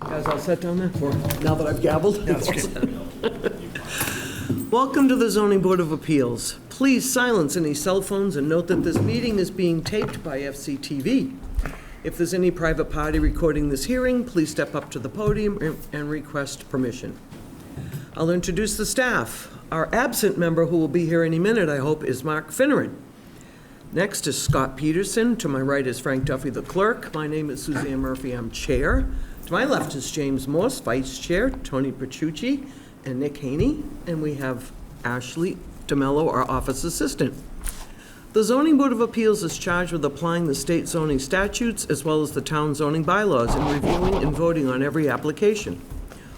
Guys all set down there for, now that I've gavelled? That's good. Welcome to the Zoning Board of Appeals. Please silence any cell phones and note that this meeting is being taped by FCTV. If there's any private party recording this hearing, please step up to the podium and request permission. I'll introduce the staff. Our absent member, who will be here any minute, I hope, is Mark Finneran. Next is Scott Peterson. To my right is Frank Duffy, the clerk. My name is Suzanne Murphy. I'm chair. To my left is James Morse, vice chair, Tony Pertucci, and Nick Haney. And we have Ashley DeMello, our office assistant. The Zoning Board of Appeals is charged with applying the state zoning statutes as well as the town zoning bylaws and reviewing and voting on every application.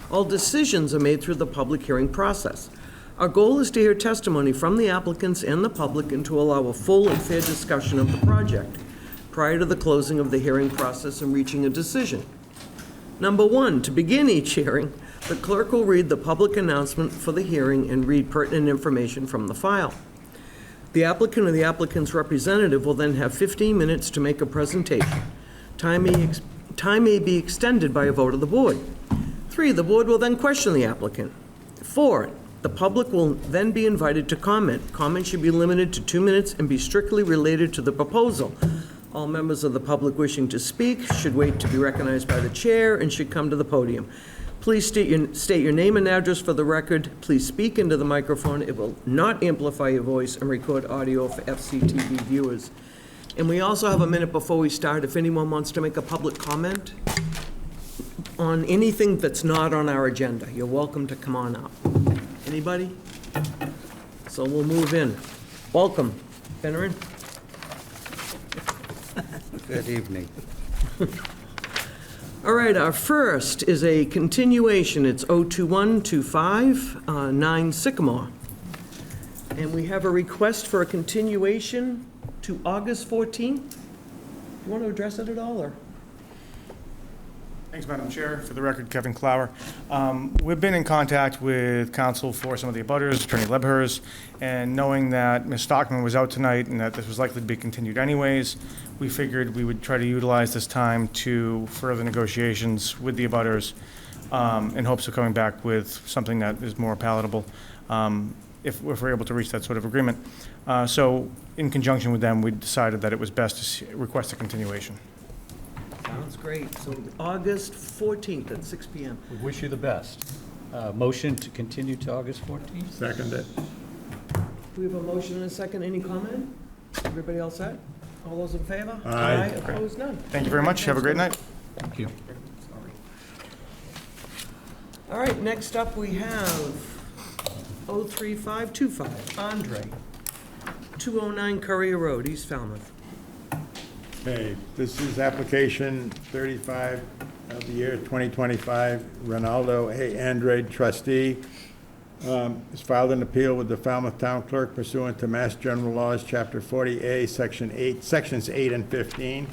All decisions are made through the public hearing process. Our goal is to hear testimony from the applicants and the public and to allow a full and fair discussion of the project prior to the closing of the hearing process and reaching a decision. Number one, to begin each hearing, the clerk will read the public announcement for the hearing and read pertinent information from the file. The applicant or the applicant's representative will then have 15 minutes to make a presentation. Time may be extended by a vote of the board. 3, the board will then question the applicant. 4, the public will then be invited to comment. Comment should be limited to 2 minutes and be strictly related to the proposal. All members of the public wishing to speak should wait to be recognized by the chair and should come to the podium. Please state your name and address for the record. Please speak into the microphone. It will not amplify your voice and record audio for FCTV viewers. And we also have a minute before we start if anyone wants to make a public comment on anything that's not on our agenda. You're welcome to come on up. Anybody? So we'll move in. Welcome, Finneran. Good evening. All right, our first is a continuation. It's 02125, 9 Sycamore. And we have a request for a continuation to August 14th. You want to address it at all, or? Thanks, Madam Chair. For the record, Kevin Clower. We've been in contact with counsel for some of the abutters, Attorney Lebhers, and knowing that Ms. Stockman was out tonight and that this was likely to be continued anyways, we figured we would try to utilize this time to further negotiations with the abutters in hopes of coming back with something that is more palatable if we're able to reach that sort of agreement. So in conjunction with them, we decided that it was best to request a continuation. Sounds great. So August 14th at 6 p.m. We wish you the best. Motion to continue to August 14th? Second it. We have a motion and a second. Any comment? Everybody all set? All those in favor? Aye. Opposed? None. Thank you very much. Have a great night. Thank you. All right, next up we have 03525, Andre, 209 Courier Road, East Falmouth. Okay, this is application 35 of the year 2025. Ronaldo A. Andrade, trustee, has filed an appeal with the Falmouth Town Clerk pursuant to Mass General Laws, Chapter 40A, Sections 8 and 15,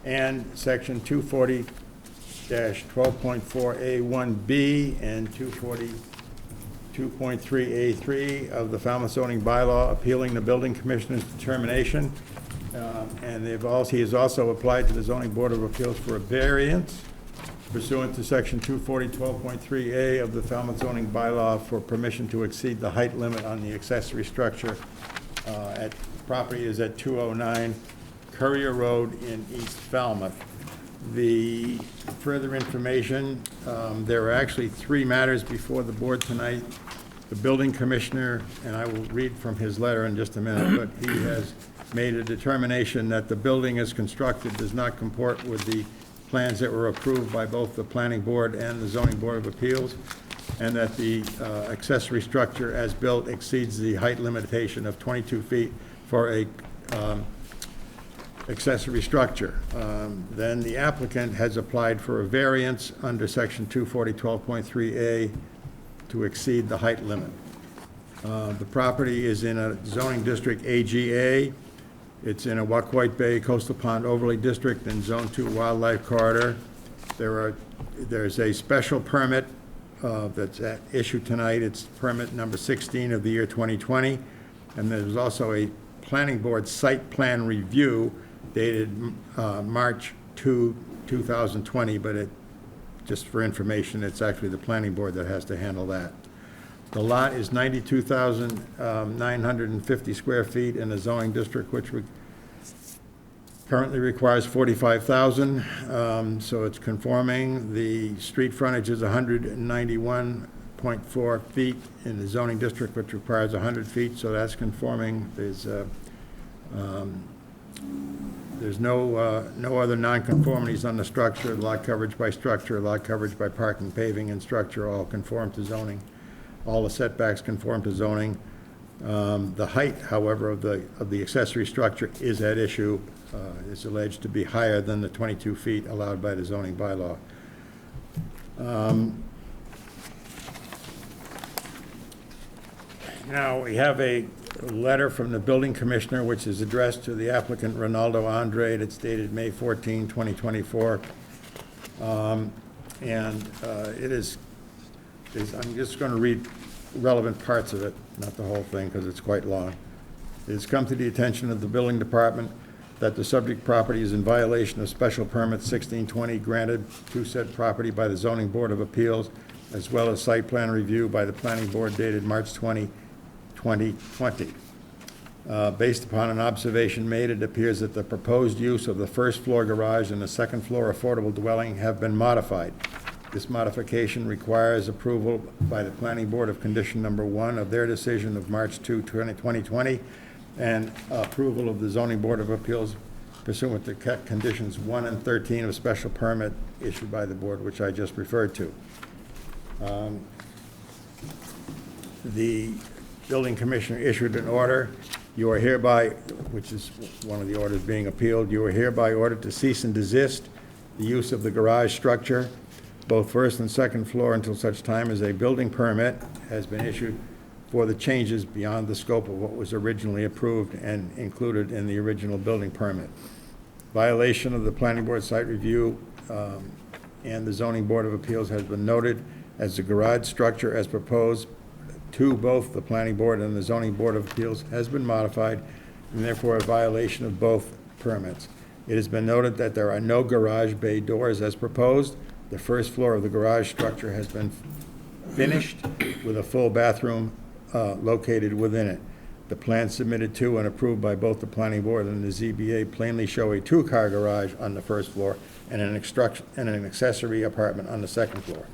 and Section 240-12.4A1B and 242.3A3 of the Falmouth Zoning Bylaw, appealing the building commissioner's determination. And he has also applied to the Zoning Board of Appeals for a variance pursuant to Section 240-12.3A of the Falmouth Zoning Bylaw for permission to exceed the height limit on the accessory structure property is at 209 Courier Road in East Falmouth. The further information, there are actually 3 matters before the board tonight. The building commissioner, and I will read from his letter in just a minute, but he has made a determination that the building as constructed does not comport with the plans that were approved by both the planning board and the zoning board of appeals, and that the accessory structure as built exceeds the height limitation of 22 feet for a accessory structure. Then the applicant has applied for a variance under Section 240-12.3A to exceed the height limit. The property is in a zoning district AGA. It's in a Wacoit Bay Coastal Pond Overlay District and Zone 2 Wildlife Corridor. There's a special permit that's at issue tonight. It's permit number 16 of the year 2020. And there's also a planning board site plan review dated March 2, 2020, but it just for information, it's actually the planning board that has to handle that. The lot is 92,950 square feet in the zoning district, which currently requires 45,000, so it's conforming. The street frontage is 191.4 feet in the zoning district, which requires 100 feet, so that's conforming. There's no other nonconformities on the structure. Lot coverage by structure, lot coverage by parking, paving, and structure all conform to zoning. All the setbacks conform to zoning. The height, however, of the accessory structure is at issue. It's alleged to be higher than the 22 feet allowed by the zoning bylaw. Now, we have a letter from the building commissioner, which is addressed to the applicant Ronaldo Andre. It's dated May 14, 2024. I'm just going to read relevant parts of it, not the whole thing, because it's quite long. It has come to the attention of the building department that the subject property is in violation of special permit 1620 granted to said property by the Zoning Board of Appeals, as well as site plan review by the Planning Board dated March 20, 2020. Based upon an observation made, it appears that the proposed use of the first floor garage and the second floor affordable dwelling have been modified. This modification requires approval by the Planning Board of condition number 1 of their decision of March 2, 2020, and approval of the Zoning Board of Appeals pursuant to conditions 1 and 13 of special permit issued by the board, which I just referred to. The building commissioner issued an order. You are hereby, which is one of the orders being appealed, you are hereby ordered to cease and desist the use of the garage structure, both first and second floor, until such time as a building permit has been issued for the changes beyond the scope of what was originally approved and included in the original building permit. Violation of the Planning Board site review and the Zoning Board of Appeals has been noted as the garage structure as proposed to both the Planning Board and the Zoning Board of Appeals has been modified, and therefore a violation of both permits. It has been noted that there are no garage bay doors as proposed. The first floor of the garage structure has been finished with a full bathroom located within it. The plans submitted to and approved by both the Planning Board and the ZBA plainly show a two-car garage on the first floor and an accessory apartment on the second floor.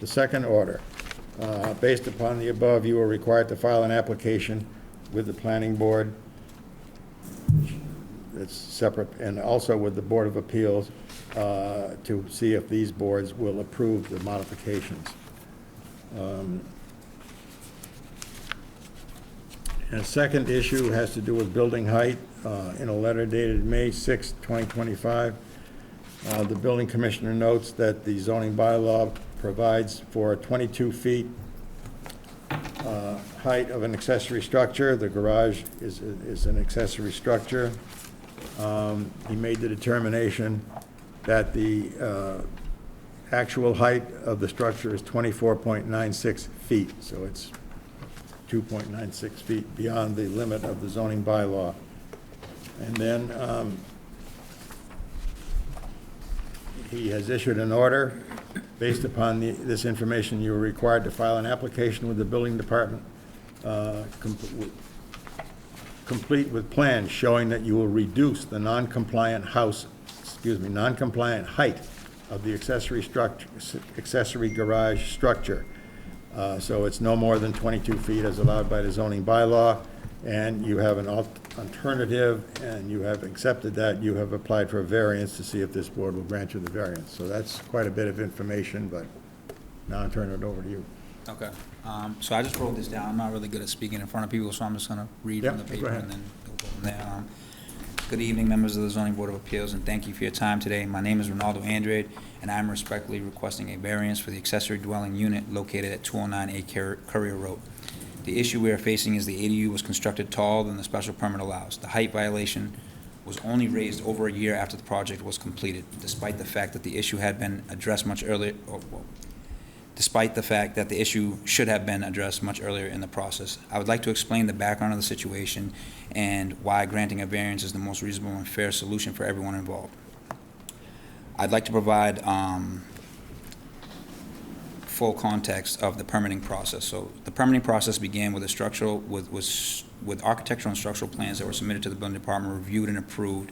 The second order, based upon the above, you are required to file an application with the Planning Board. It's separate, and also with the Board of Appeals to see if these boards will approve the modifications. And a second issue has to do with building height. In a letter dated May 6, 2025, the building commissioner notes that the zoning bylaw provides for 22 feet height of an accessory structure. The garage is an accessory structure. He made the determination that the actual height of the structure is 24.96 feet, so it's 2.96 feet beyond the limit of the zoning bylaw. And then he has issued an order. Based upon this information, you are required to file an application with the building department, complete with plans showing that you will reduce the non-compliant height of the accessory garage structure. So it's no more than 22 feet as allowed by the zoning bylaw, and you have an alternative, and you have accepted that. You have applied for a variance to see if this board will grant you the variance. So that's quite a bit of information, but now I'll turn it over to you. Okay. So I just wrote this down. I'm not really good at speaking in front of people, so I'm just going to read from the Go paper ahead. and then go from there. Good evening, members of the Zoning Board of Appeals, and thank you for your time today. My name is Ronaldo Andrade, and I'm respectfully requesting a variance for the accessory dwelling unit located at 209A Courier Road. The issue we are facing is the ADU was constructed taller than the special permit allows. The height violation was only raised over a year after the project was completed, despite the fact that the issue had been addressed much earlier, despite the fact that the issue should have been addressed much earlier in the process. I would like to explain the background of the situation and why granting a variance is the most reasonable and fair solution for everyone involved. I'd like to provide full context of the permitting process. So the permitting process began with with architectural and structural plans that were submitted to the building department, reviewed and approved.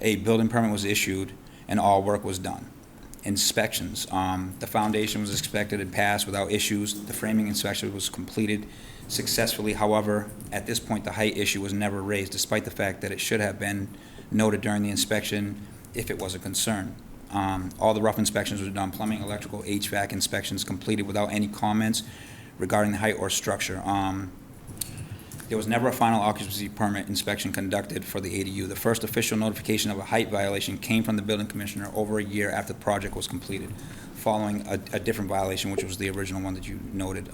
A building permit was issued, and all work was done. Inspections, the foundation was inspected and passed without issues. The framing inspection was completed successfully. However, at this point, the height issue was never raised, despite the fact that it should have been noted during the inspection if it was a concern. All the rough inspections were done, plumbing, electrical, HVAC inspections completed without any comments regarding the height or structure. There was never a final occupancy permit inspection conducted for the ADU. The first official notification of a height violation came from the building commissioner over a year after the project was completed, following a different violation, which was the original one that you noted.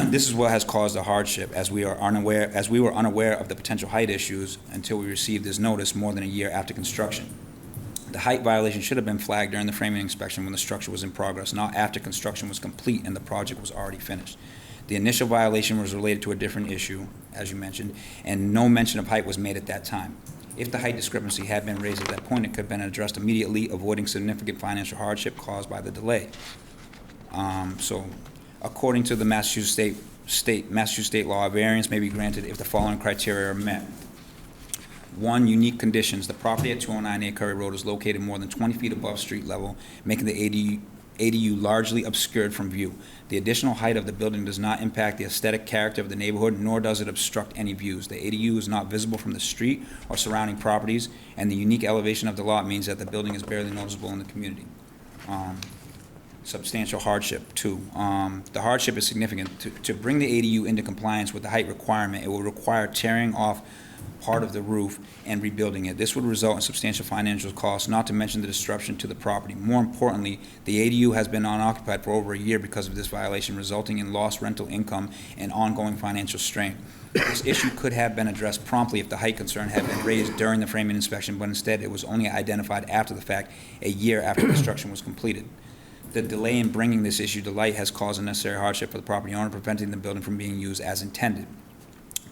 This is what has caused the hardship, as we were unaware of the potential height issues until we received this notice more than a year after construction. The height violation should have been flagged during the framing inspection when the structure was in progress, not after construction was complete and the project was already finished. The initial violation was related to a different issue, as you mentioned, and no mention of height was made at that time. If the height discrepancy had been raised at that point, it could have been addressed immediately, avoiding significant financial hardship caused by the delay. So, according to the Massachusetts state law, a variance may be granted if the following criteria are met. 1, unique conditions. The property at 209 A Curry Road is located more than 20 feet above street level, making the ADU largely obscured from view. The additional height of the building does not impact the aesthetic character of the neighborhood, nor does it obstruct any views. The ADU is not visible from the street or surrounding properties, and the unique elevation of the lot means that the building is barely noticeable in the community. Substantial hardship, 2. The hardship is significant. To bring the ADU into compliance with the height requirement, it will require tearing off part of the roof and rebuilding it. This would result in substantial financial costs, not to mention the disruption to the property. More importantly, the ADU has been unoccupied for over a year because of this violation, resulting in lost rental income and ongoing financial strain. This issue could have been addressed promptly if the height concern had been raised during the framing inspection, but instead it was only identified after the fact, a year after construction was completed. The delay in bringing this issue to light has caused unnecessary hardship for the property owner, preventing the building from being used as intended.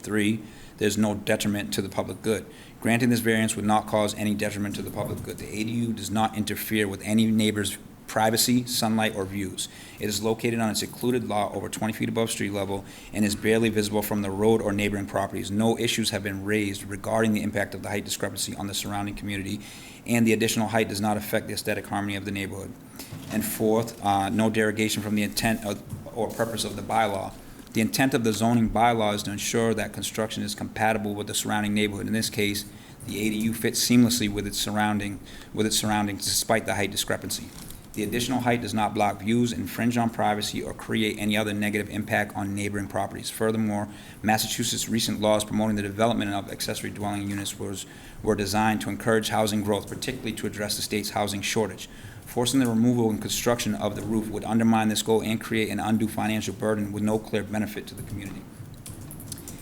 3, there's no detriment to the public good. Granting this variance would not cause any detriment to the public good. The ADU does not interfere with any neighbor's privacy, sunlight, or views. It is located on a secluded lot over 20 feet above street level and is barely visible from the road or neighboring properties. No issues have been raised regarding the impact of the height discrepancy on the surrounding community, and the additional height does not affect the aesthetic harmony of the neighborhood. And 4th, no derogation from the intent or purpose of the bylaw. The intent of the zoning bylaw is to ensure that construction is compatible with the surrounding neighborhood. In this case, the ADU fits seamlessly with its surroundings despite the height discrepancy. The additional height does not block views, infringe on privacy, or create any other negative impact on neighboring properties. Furthermore, Massachusetts' recent laws promoting the development of accessory dwelling units were designed to encourage housing growth, particularly to address the state's housing shortage. Forcing the removal and construction of the roof would undermine this goal and create an undue financial burden with no clear benefit to the community.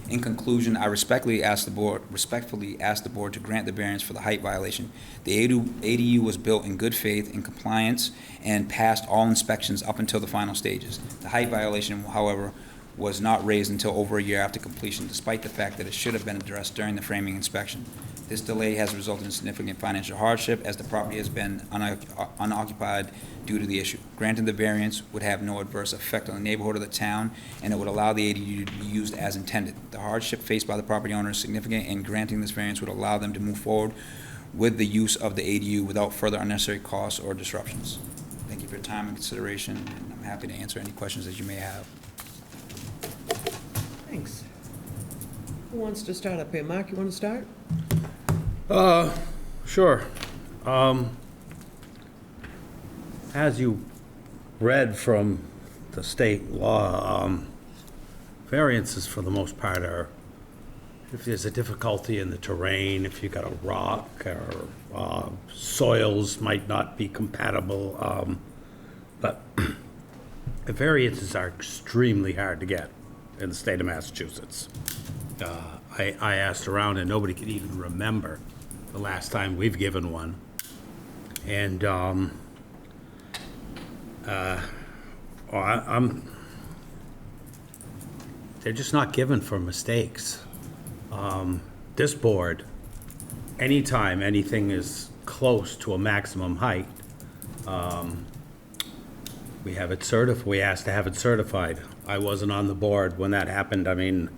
In conclusion, I respectfully ask the board to grant the variance for the height violation. The ADU was built in good faith, in compliance, and passed all inspections up until the final stages. The height violation, however, was not raised until over a year after completion, despite the fact that it should have been addressed during the framing inspection. This delay has resulted in significant financial hardship, as the property has been unoccupied due to the issue. Granting the variance would have no adverse effect on the neighborhood of the town, and it would allow the ADU to be used as intended. The hardship faced by the property owner is significant, and granting this variance would allow them to move forward with the use of the ADU without further unnecessary costs or disruptions. Thank you for your time and consideration, and I'm happy to answer any questions that you may have. Thanks. Who wants to start up here? Mark, you want to start? Sure. As you read from the state law, variances for the most part are, if there's a difficulty in the terrain, if you got a rock, or soils might not be compatible, but the variances are extremely hard to get in the state of Massachusetts. I asked around and nobody could even remember the last time we've given one. And they're just not given for mistakes. This board, anytime anything is close to a maximum height, we have it we asked to have it certified. I wasn't on the board when that happened. I mean,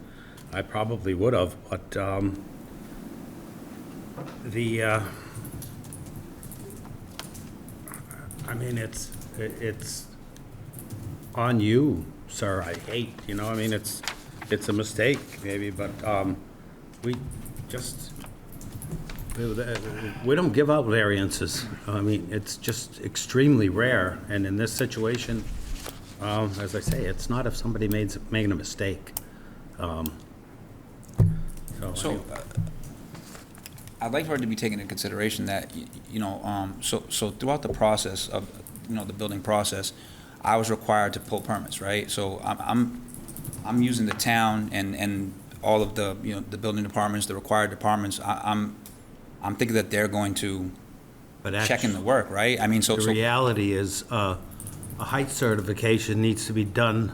I probably would have, but, I mean, it's on you, sir. I hate, I mean, it's a mistake maybe, but, we just, we don't give out variances. I mean, it's just extremely rare, and in this situation, as I say, it's not if somebody making a mistake. So, I'd like for it to be taken into consideration that, so throughout the process of, the building process, I was required to pull permits, right? So I'm using the town and all of the, the building departments, the required departments. I'm thinking that they're going to check in the work, right? I mean, The reality is, a height certification needs to be done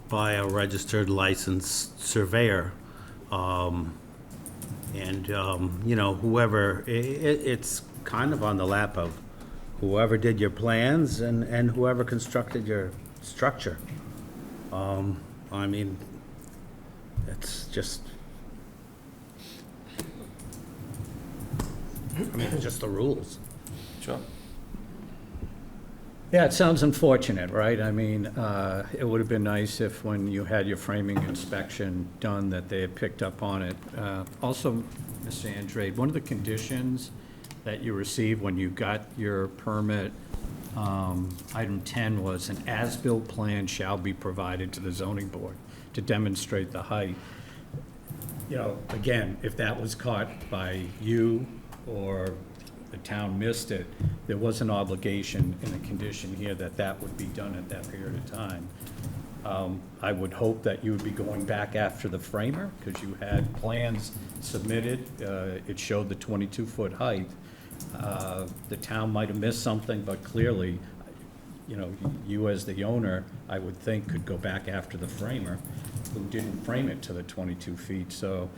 by a registered licensed surveyor. Whoever, it's kind of on the lap of whoever did your plans and whoever constructed your structure. I mean, it's just, it's just the rules. Sure. Yeah, it sounds unfortunate, right? I mean, it would have been nice if when you had your framing inspection done, that they had picked up on it. Also, Mr. Andrade, one of the conditions that you received when you got your permit, item 10 was an as-built plan shall be provided to the zoning board to demonstrate the height. Again, if that was caught by you or the town missed it, there was an obligation in the condition here that that would be done at that period of time. I would hope that you would be going back after the framer, because you had plans submitted. It showed the 22-foot height. The town might have missed something, but clearly, you as the owner, I would think, could go back after the framer, who didn't frame it to the 22 feet. So,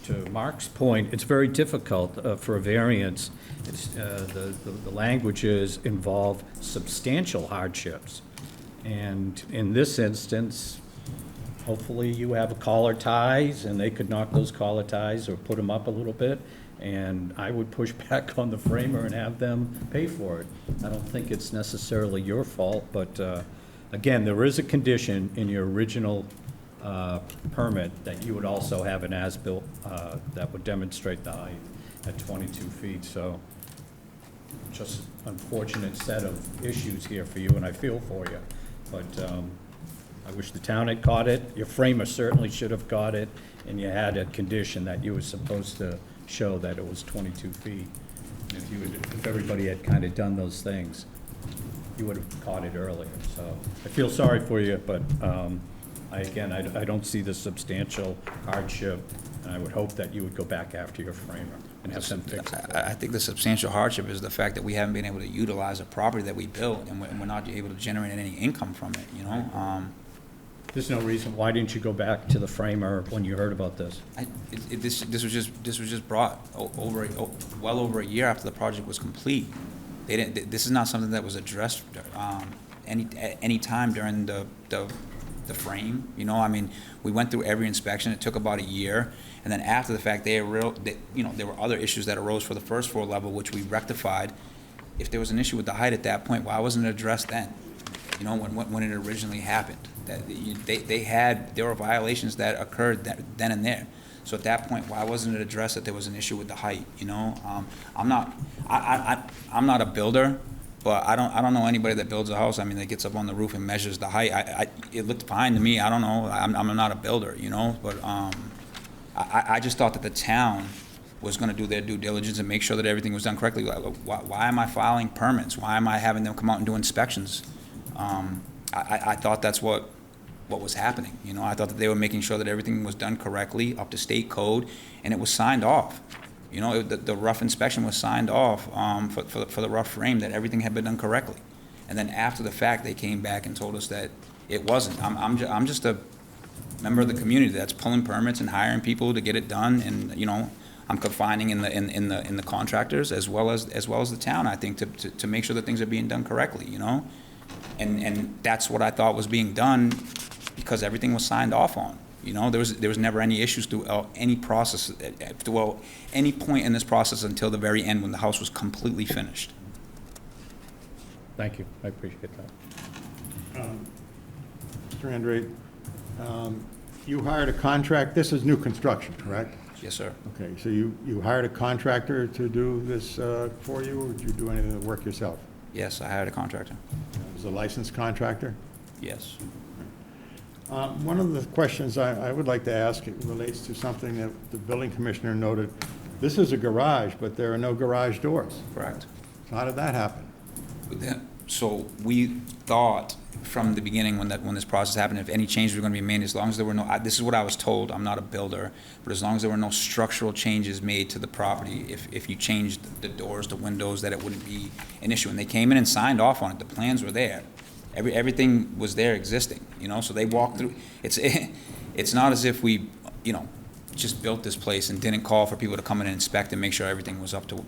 to Mark's point, it's very difficult for a variance. It's, the languages involve substantial hardships. And in this instance, hopefully you have a collar ties and they could knock those collar ties or put them up a little bit. And I would push back on the framer and have them pay for it. I don't think it's necessarily your fault, but again, there is a condition in your original permit that you would also have an as-built that would demonstrate the height at 22 feet. So just unfortunate set of issues here for you, and I feel for you. But I wish the town had caught it. Your framer certainly should have caught it, and you had a condition that you were supposed to show that it was 22 feet. And if everybody had kind of done those things, you would have caught it earlier. So I feel sorry for you, but I don't see the substantial hardship, and I would hope that you would go back after your framer and have them fix it. I think the substantial hardship is the fact that we haven't been able to utilize a property that we built, and we're not able to generate any income from it, There's no reason, why didn't you go back to the framer when you heard about this? This was just brought well over a year after the project was complete. This is not something that was addressed any time during the frame. I mean, we went through every inspection. It took about a year, and then after the fact, there were other issues that arose for the first floor level, which we rectified. If there was an issue with the height at that point, why wasn't it addressed then? When it originally happened, that there were violations that occurred then and there. So at that point, why wasn't it addressed that there was an issue with the height? I'm not a builder, but I don't know anybody that builds a house. I mean, that gets up on the roof and measures the height. It looked fine to me. I don't know. I'm not a builder, but I just thought that the town was going to do their due diligence and make sure that everything was done correctly. Why am I filing permits? Why am I having them come out and do inspections? I thought that's what was happening. I thought that they were making sure that everything was done correctly, up to state code, and it was signed off. The rough inspection was signed off for the rough frame, that everything had been done correctly. And then after the fact, they came back and told us that it wasn't. I'm just a member of the community that's pulling permits and hiring people to get it done, and I'm confining in the contractors as well as the town, I think, to make sure that things are being done correctly, you know? And that's what I thought was being done because everything was signed off on. You know, there was never any issues throughout any process, throughout any point in this process until the very end when the house was completely finished. Thank you, I appreciate that. Mr. Andrade, you hired a contract, this is new construction, correct? Yes, sir. Okay, so you hired a contractor to do this for you, or did you do any of the work yourself? Yes, I hired a contractor. Was a licensed contractor? Yes. One of the questions I would like to ask, it relates to something that the building commissioner noted. This is a garage, but there are no garage doors. Correct. So how did that happen? So we thought from the beginning when this process happened, if any changes were going to be made, as long as there were no, this is what I was told, I'm not a builder, but as long as there were no structural changes made to the property, if you changed the doors, the windows, that it wouldn't be an issue. And they came in and signed off on it. The plans were there. Everything was there existing, you know, so they walked through. It's not as if we, you know, just built this place and didn't call for people to come in and inspect and make sure everything was up to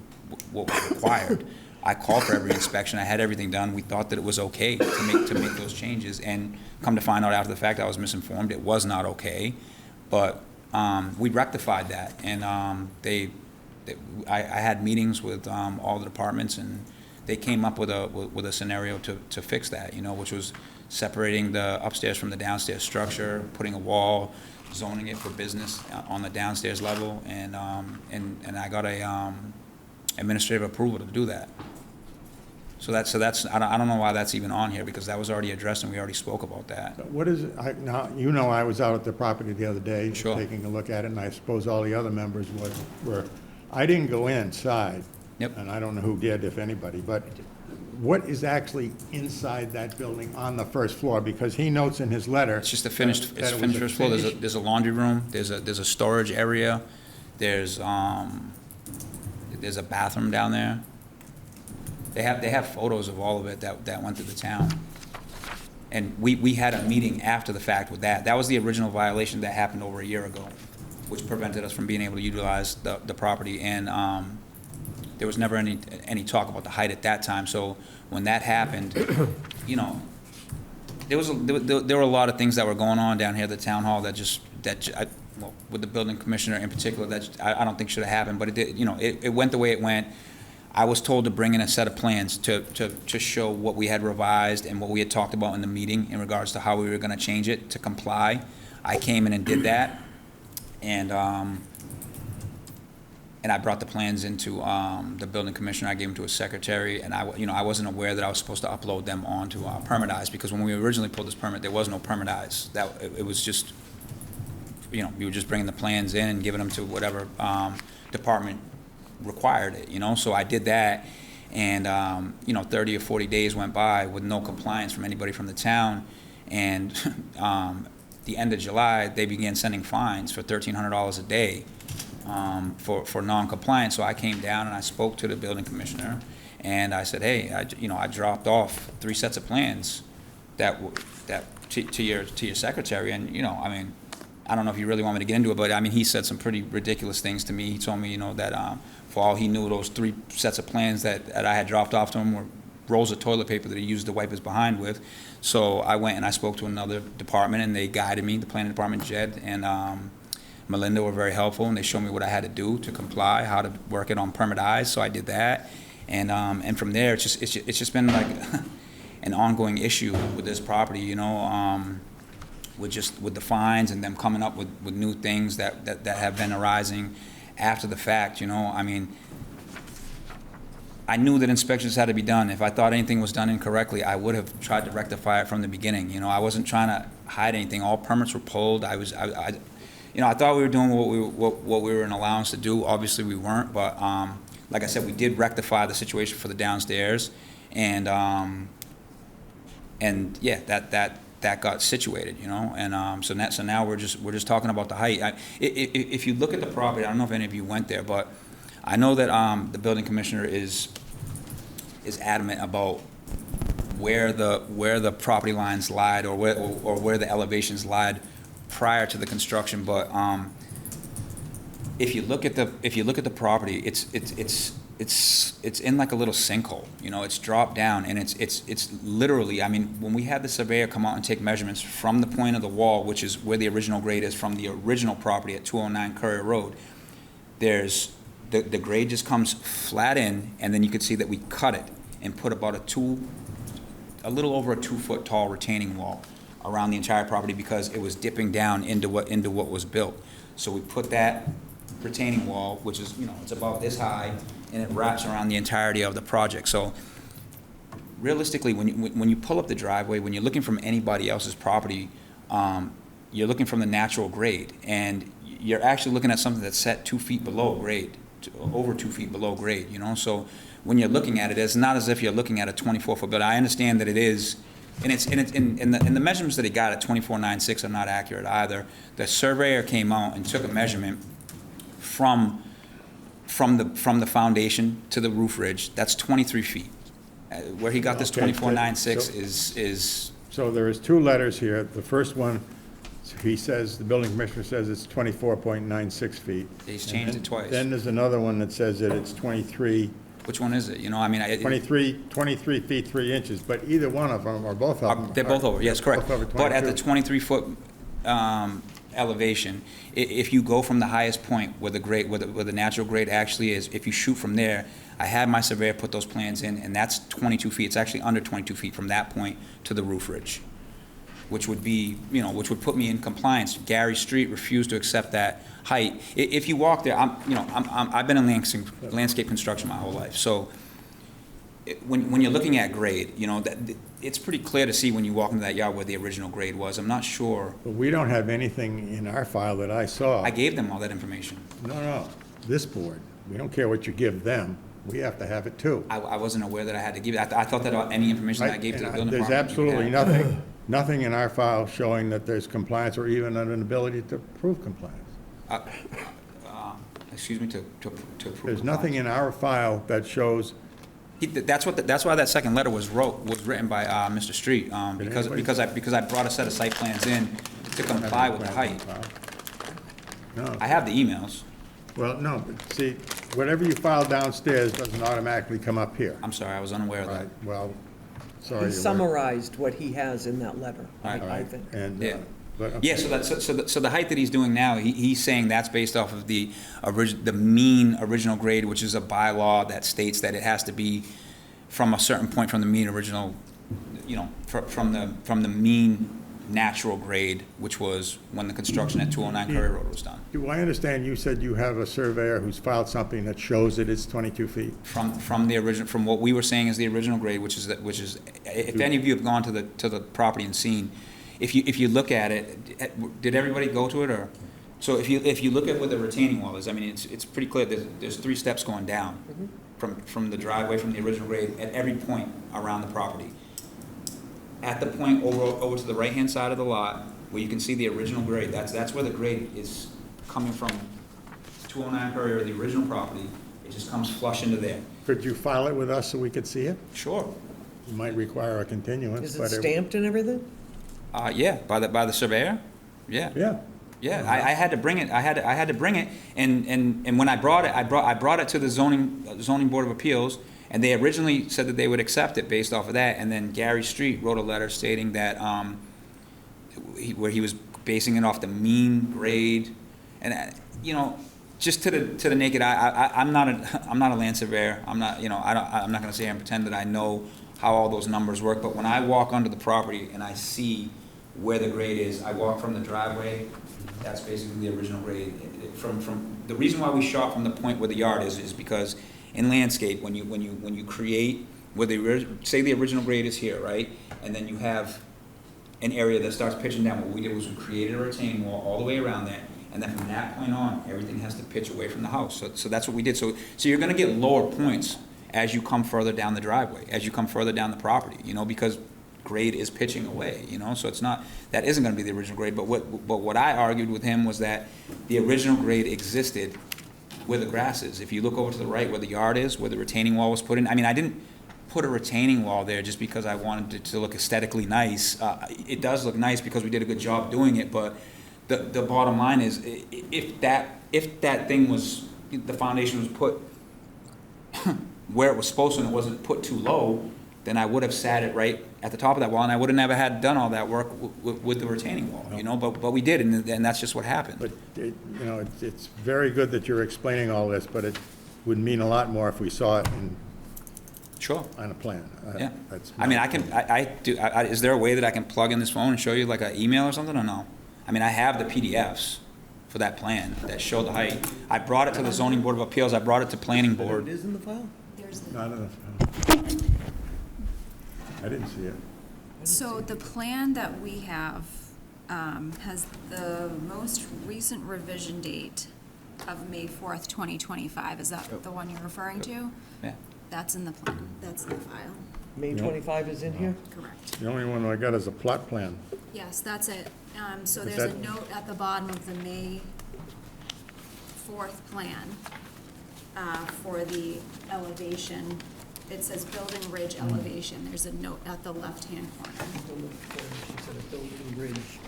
what was required. I called for every inspection. I had everything done. We thought that it was okay to make those changes, and come to find out after the fact, I was misinformed. It was not okay, but we rectified that, and I had meetings with all the departments, and they came up with a scenario to fix that, you know, which was separating the upstairs from the downstairs structure, putting a wall, zoning it for business on the downstairs level, and I got a administrative approval to do that. So that's I don't know why that's even on here, because that was already addressed and we already spoke about that. What is it, now, you know, I was out at the property the other day, Sure. taking a look at it, and I suppose all the other members were. I didn't go inside. Yep. And I don't know who did, if anybody, but what is actually inside that building on the first floor? Because he notes in his letter. It's just a finished, that it's it was finished a first floor. finished- There's a laundry room. There's a storage area. There's a bathroom down there. They have photos of all of it that went to the town. And we had a meeting after the fact with that. That was the original violation that happened over a year ago, which prevented us from being able to utilize the property. And there was never any talk about the height at that time. So when that happened, you know, there were a lot of things that were going on down here at the town hall well, with the building commissioner in particular, that I don't think should have happened. But it did, you know, it went the way it went. I was told to bring in a set of plans to show what we had revised and what we had talked about in the meeting in regards to how we were gonna change it to comply. I came in and did that, and I brought the plans into the building commissioner. I gave them to his secretary, and I wasn't aware that I was supposed to upload them onto Permitize, because when we originally pulled this permit, there was no Permitize. It was just, you know, we were just bringing the plans in and giving them to whatever department required it, you know. So I did that, and you know, 30 or 40 days went by with no compliance from anybody from the town, and the end of July, they began sending fines for $1,300 a day for non-compliance. So I came down and I spoke to the building commissioner, and I said, hey, I dropped off 3 sets of plans to your secretary, and, you know, I mean, I don't know if you really want me to get into it, but I mean, he said some pretty ridiculous things to me. He told me, you know, that for all he knew, those 3 sets of plans that I had dropped off to him were rolls of toilet paper that he used to wipe his behind with. So I went and I spoke to another department, and they guided me. The planning department, Jed and Melinda, were very helpful, and they showed me what I had to do to comply, how to work it on Permitize. So I did that, and from there, it's just been like an ongoing issue with this property, you know. With the fines and them coming up with new things that have been arising after the fact, you know. I mean, I knew that inspections had to be done. If I thought anything was done incorrectly, I would have tried to rectify it from the beginning. You know, I wasn't trying to hide anything. All permits were pulled. I thought we were doing what we were in allowance to do. Obviously, we weren't. But like I said, we did rectify the situation for the downstairs, and yeah, that got situated, you know. And so now we're just talking about the height. If you look at the property, I don't know if any of you went there, but I know that the building commissioner is adamant about where the property lines lied, or where the elevations lied prior to the construction. But if you look at the property, it's in like a little sinkhole, you know, it's dropped down, and it's literally, I mean, when we had the surveyor come out and take measurements from the point of the wall, which is where the original grade is from the original property at 209 Courier Road, there's, the grade just comes flat in, and then you could see that we cut it and put about a little over a 2-foot tall retaining wall around the entire property, because it was dipping down into what was built. So we put that retaining wall, which is, you know, it's about this high, and it wraps around the entirety of the project. So realistically, when you pull up the driveway, when you're looking from anybody else's property, you're looking from the natural grade, and you're actually looking at something that's set 2 feet below grade, over 2 feet below grade, you know? So when you're looking at it, it's not as if you're looking at a 24-foot, but I understand that it is, and the measurements that he got at 24.96 are not accurate either. The surveyor came out and took a measurement from the foundation to the roof ridge. That's 23 feet. Where he got this Okay, 24.96 so- is So there is 2 letters here. The first one, he says, the building commissioner says it's 24.96 feet. He's changed And it twice. Then there's another one that says that it's 23 Which one is it? You know, I mean, 23 feet 3 inches, but either one of them, or both of them. they're both over, yes, correct. both over But at the 22. 23-foot elevation, if you go from the highest point where the natural grade actually is, if you shoot from there, I had my surveyor put those plans in, and that's 22 feet. It's actually under 22 feet from that point to the roof ridge, which would be, you know, which would put me in compliance. Gary Street refused to accept that height. If you walk there, I've been in landscape construction my whole life, so when you're looking at grade, you know, it's pretty clear to see when you walk into that yard where the original grade was. I'm not sure. But we don't have anything in our file that I saw. I gave them all that information. No, this board. We don't care what you give them. We have to have it too. I wasn't aware that I had to give it. I thought that any information that I gave to the building There's department. absolutely nothing in our file showing that there's compliance or even an ability to prove compliance. Excuse me, to approve. There's nothing in our file that shows, That's why that second letter was written by Mr. Street, because I brought a set of site plans in to comply with the height. no. I have the emails. Well, no, but see, whatever you file downstairs doesn't automatically come up here. I'm sorry, I was unaware of All that. right, well, sorry. He you weren't. summarized what he has in that letter, All right. I think. And, Yeah. but, Yeah, so the height that he's doing now, he's saying that's based off of the mean original grade, which is a bylaw that states that it has to be from a certain point from the mean original, you know, from the mean natural grade, which was when the construction at 209 Courier Road was done. do I understand you said you have a surveyor who's filed something that shows that it's 22 feet? From the original, from what we were saying is the original grade, which is, if any of you have gone to the property and seen, if you look at it, did everybody go to it, or? So if you look at what the retaining wall is, I mean, it's pretty clear, there's 3 steps going down from the driveway, from the original grade, at every point around the property. At the point over to the right-hand side of the lot, where you can see the original grade, that's where the grade is coming from, 209 Courier, the original property, it just comes flush into there. Could you file it with us so we could see it? Sure. It might require a continuance, Is but. it stamped and everything? Yeah, by the surveyor, yeah. Yeah. Yeah, I had to bring it, I had to bring it, and when I brought it, I brought it to the zoning board of appeals, and they originally said that they would accept it based off of that, and then Gary Street wrote a letter stating that, where he was basing it off the mean grade, and, you know, just to the naked eye, I'm not a land surveyor, I'm not gonna sit here and pretend that I know how all those numbers work, but when I walk onto the property and I see where the grade is, I walk from the driveway, that's basically the original grade. The reason why we shot from the point where the yard is because in landscape, when you create, say the original grade is here, right? And then you have an area that starts pitching down. What we did was we created a retaining wall all the way around there, and then from that point on, everything has to pitch away from the house. So that's what we did. So you're gonna get lower points as you come further down the driveway, as you come further down the property, you know, because grade is pitching away, you know, so it's not, that isn't gonna be the original grade, but what I argued with him was that the original grade existed where the grass is. If you look over to the right where the yard is, where the retaining wall was put in, I mean, I didn't put a retaining wall there just because I wanted it to look aesthetically nice. It does look nice because we did a good job doing it, but the bottom line is, if that thing was, the foundation was put where it was supposed to and it wasn't put too low, then I would have sat it right at the top of that wall, and I would have never had done all that work with the retaining wall, you know, but we did, and that's just what happened. But, it's very good that you're explaining all this, but it would mean a lot more if we saw it Sure. on a plan. Yeah. That's I mean, my- is there a way that I can plug in this phone and show you like an email or something, or no? I mean, I have the PDFs for that plan that show the height. I brought it to the zoning board of appeals, I brought it to planning It board. is in the file? Not enough. I didn't see it. So the plan that we have has the most recent revision date of May 4th, 2025. Is that the one you're referring to? Yeah. That's in the plan, that's in the file, May 25 is in here? correct. The only one I got is a plot plan. Yes, that's it. So Is there's a that- note at the bottom of the May 4th plan for the elevation. It says building ridge elevation. There's a note at the left-hand corner. She said a building bridge.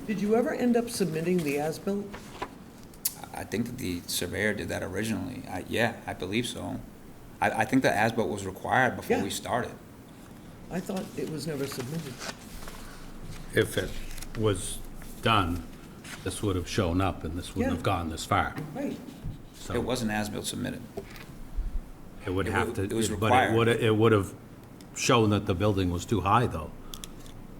Did you ever end up submitting the as-built? I think that the surveyor did that originally. Yeah, I believe so. I think that as-built was required before we Yeah. started. I thought it was never submitted. If it was done, this would have shown up and this wouldn't Yeah. have gone this far. Right. So It wasn't as-built submitted. it would it have wa- to, it was but required. it would have shown that the building was too high, though.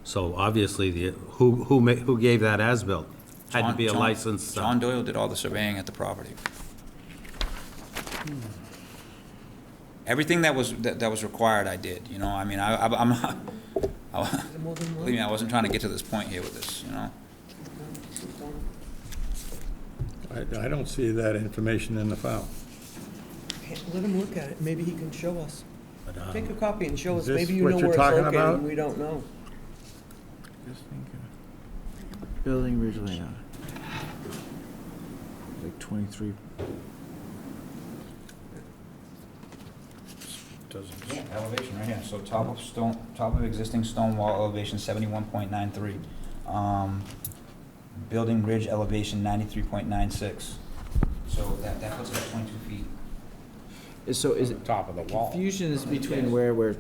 So obviously, who gave that as-built? Had to be a licensed. John Doyle did all the surveying at the property. Everything that was required, I did, you know, I mean, I'm not, Is it more than one? believe me, I wasn't trying to get to this point here with this, you know? I don't see that information in the file. Let him look at it, maybe he can show us. But, Take a copy and show Is us, this maybe you what know you're where it's talking located about? and we don't know. Building ridge layout. Like 23. Yeah, elevation right here, so top of existing stone wall elevation 71.93. Building ridge elevation 93.96. So that puts it at 22 feet. So is it, Top of the wall. confusion is between where we're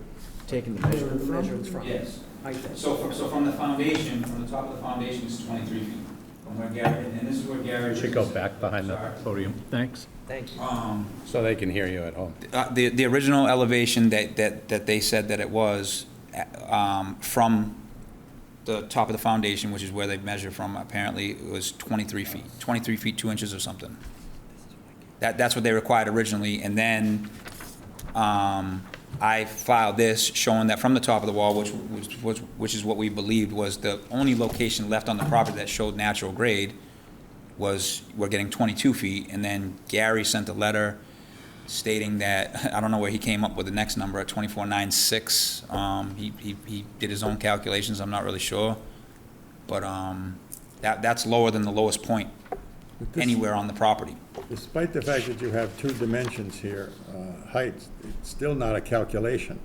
taking the measurement from? Measurements from. Yes. I think. So from the foundation, from the top of the foundation, it's 23 feet. From where Gary, and this is where Gary. Should go back behind the Sorry. podium. Thanks. Thank you. So they can hear you at home. The original elevation that they said that it was, from the top of the foundation, which is where they measure from, apparently it was 23 feet, 23 feet, 2 inches or something. That's what they required originally, and then, I filed this showing that from the top of the wall, which is what we believed was the only location left on the property that showed natural grade, was we're getting 22 feet, and then Gary sent a letter stating that, I don't know where he came up with the next number at 2496. He did his own calculations, I'm not really sure, but that's lower than the lowest point anywhere on the property. Despite the fact that you have two dimensions here, height, it's still not a calculation.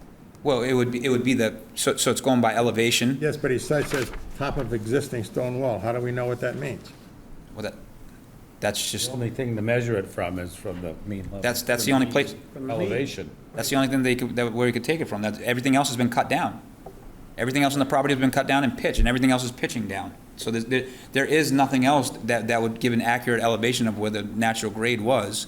Well, it would be so it's going by elevation. Yes, but he says top of existing stone wall. How do we know what that means? Well, that's The just, only thing to measure it from is from the mean level. that's the only place, Elevation. that's the only thing where you could take it from. Everything else has been cut down. Everything else on the property has been cut down and pitched, and everything else is pitching down. So there is nothing else that would give an accurate elevation of where the natural grade was.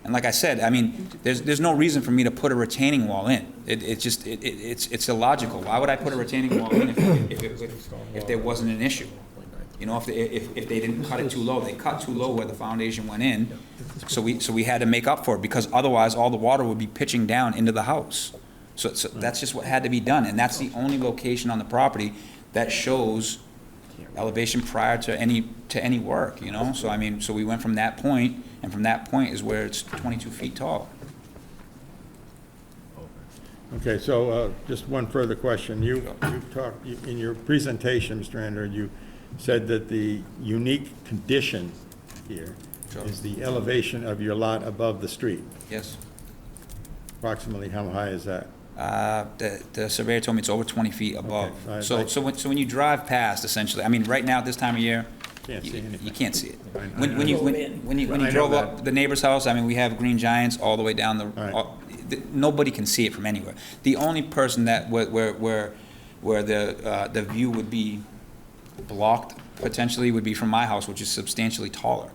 And like I said, I mean, there's no reason for me to put a retaining wall in. It's illogical. Why would I put a retaining wall in if there wasn't an issue? You know, if they didn't cut it too low, they cut too low where the foundation went in. So we had to make up for it, because otherwise all the water would be pitching down into the house. So that's just what had to be done, and that's the only location on the property that shows elevation prior to any work, you know? So I mean, so we went from that point, and from that point is where it's 22 feet tall. Okay, so just one further question. You talked, in your presentation, Mr. Andrew, you said that the unique condition here Sure. is the elevation of your lot above the street. Yes. Approximately how high is that? The surveyor told me it's over 20 feet above. Okay. So when you drive past, essentially, I mean, right now at this time of year, Can't see anything. You can't see it. I- When you I know drove that. up the neighbor's house, I mean, we have green giants all the way down the, Right. nobody can see it from anywhere. The only person that, where the view would be blocked potentially would be from my house, which is substantially taller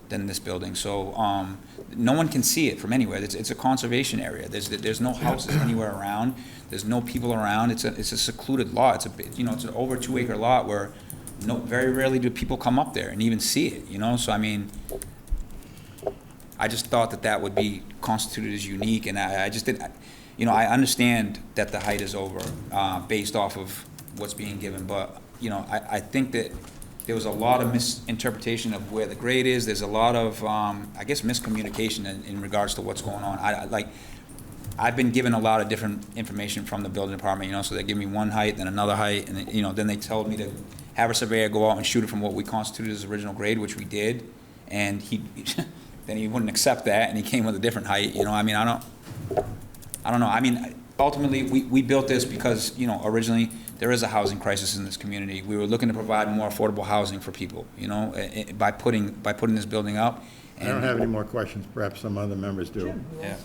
than this building. So, no one can see it from anywhere. It's a conservation area. There's no houses anywhere around. There's no people around. It's a secluded lot. It's an over 2 acre lot where very rarely do people come up there and even see it, So, I mean, I just thought that would be constituted as unique, and I just didn't, I understand that the height is over, based off of what's being given, but, I think that there was a lot of misinterpretation of where the grade is. There's a lot of, I guess, miscommunication in regards to what's going on. I've been given a lot of different information from the building department, so they give me one height, then another height, and then they told me to have a surveyor go out and shoot it from what we constituted as original grade, which we did, and then he wouldn't accept that, and he came with a different height, I mean, I don't know. I mean, ultimately, we built this because, originally, there is a housing crisis in this community. We were looking to provide more affordable housing for people, by putting this building up. I don't have any more questions, perhaps some other members do. Yeah.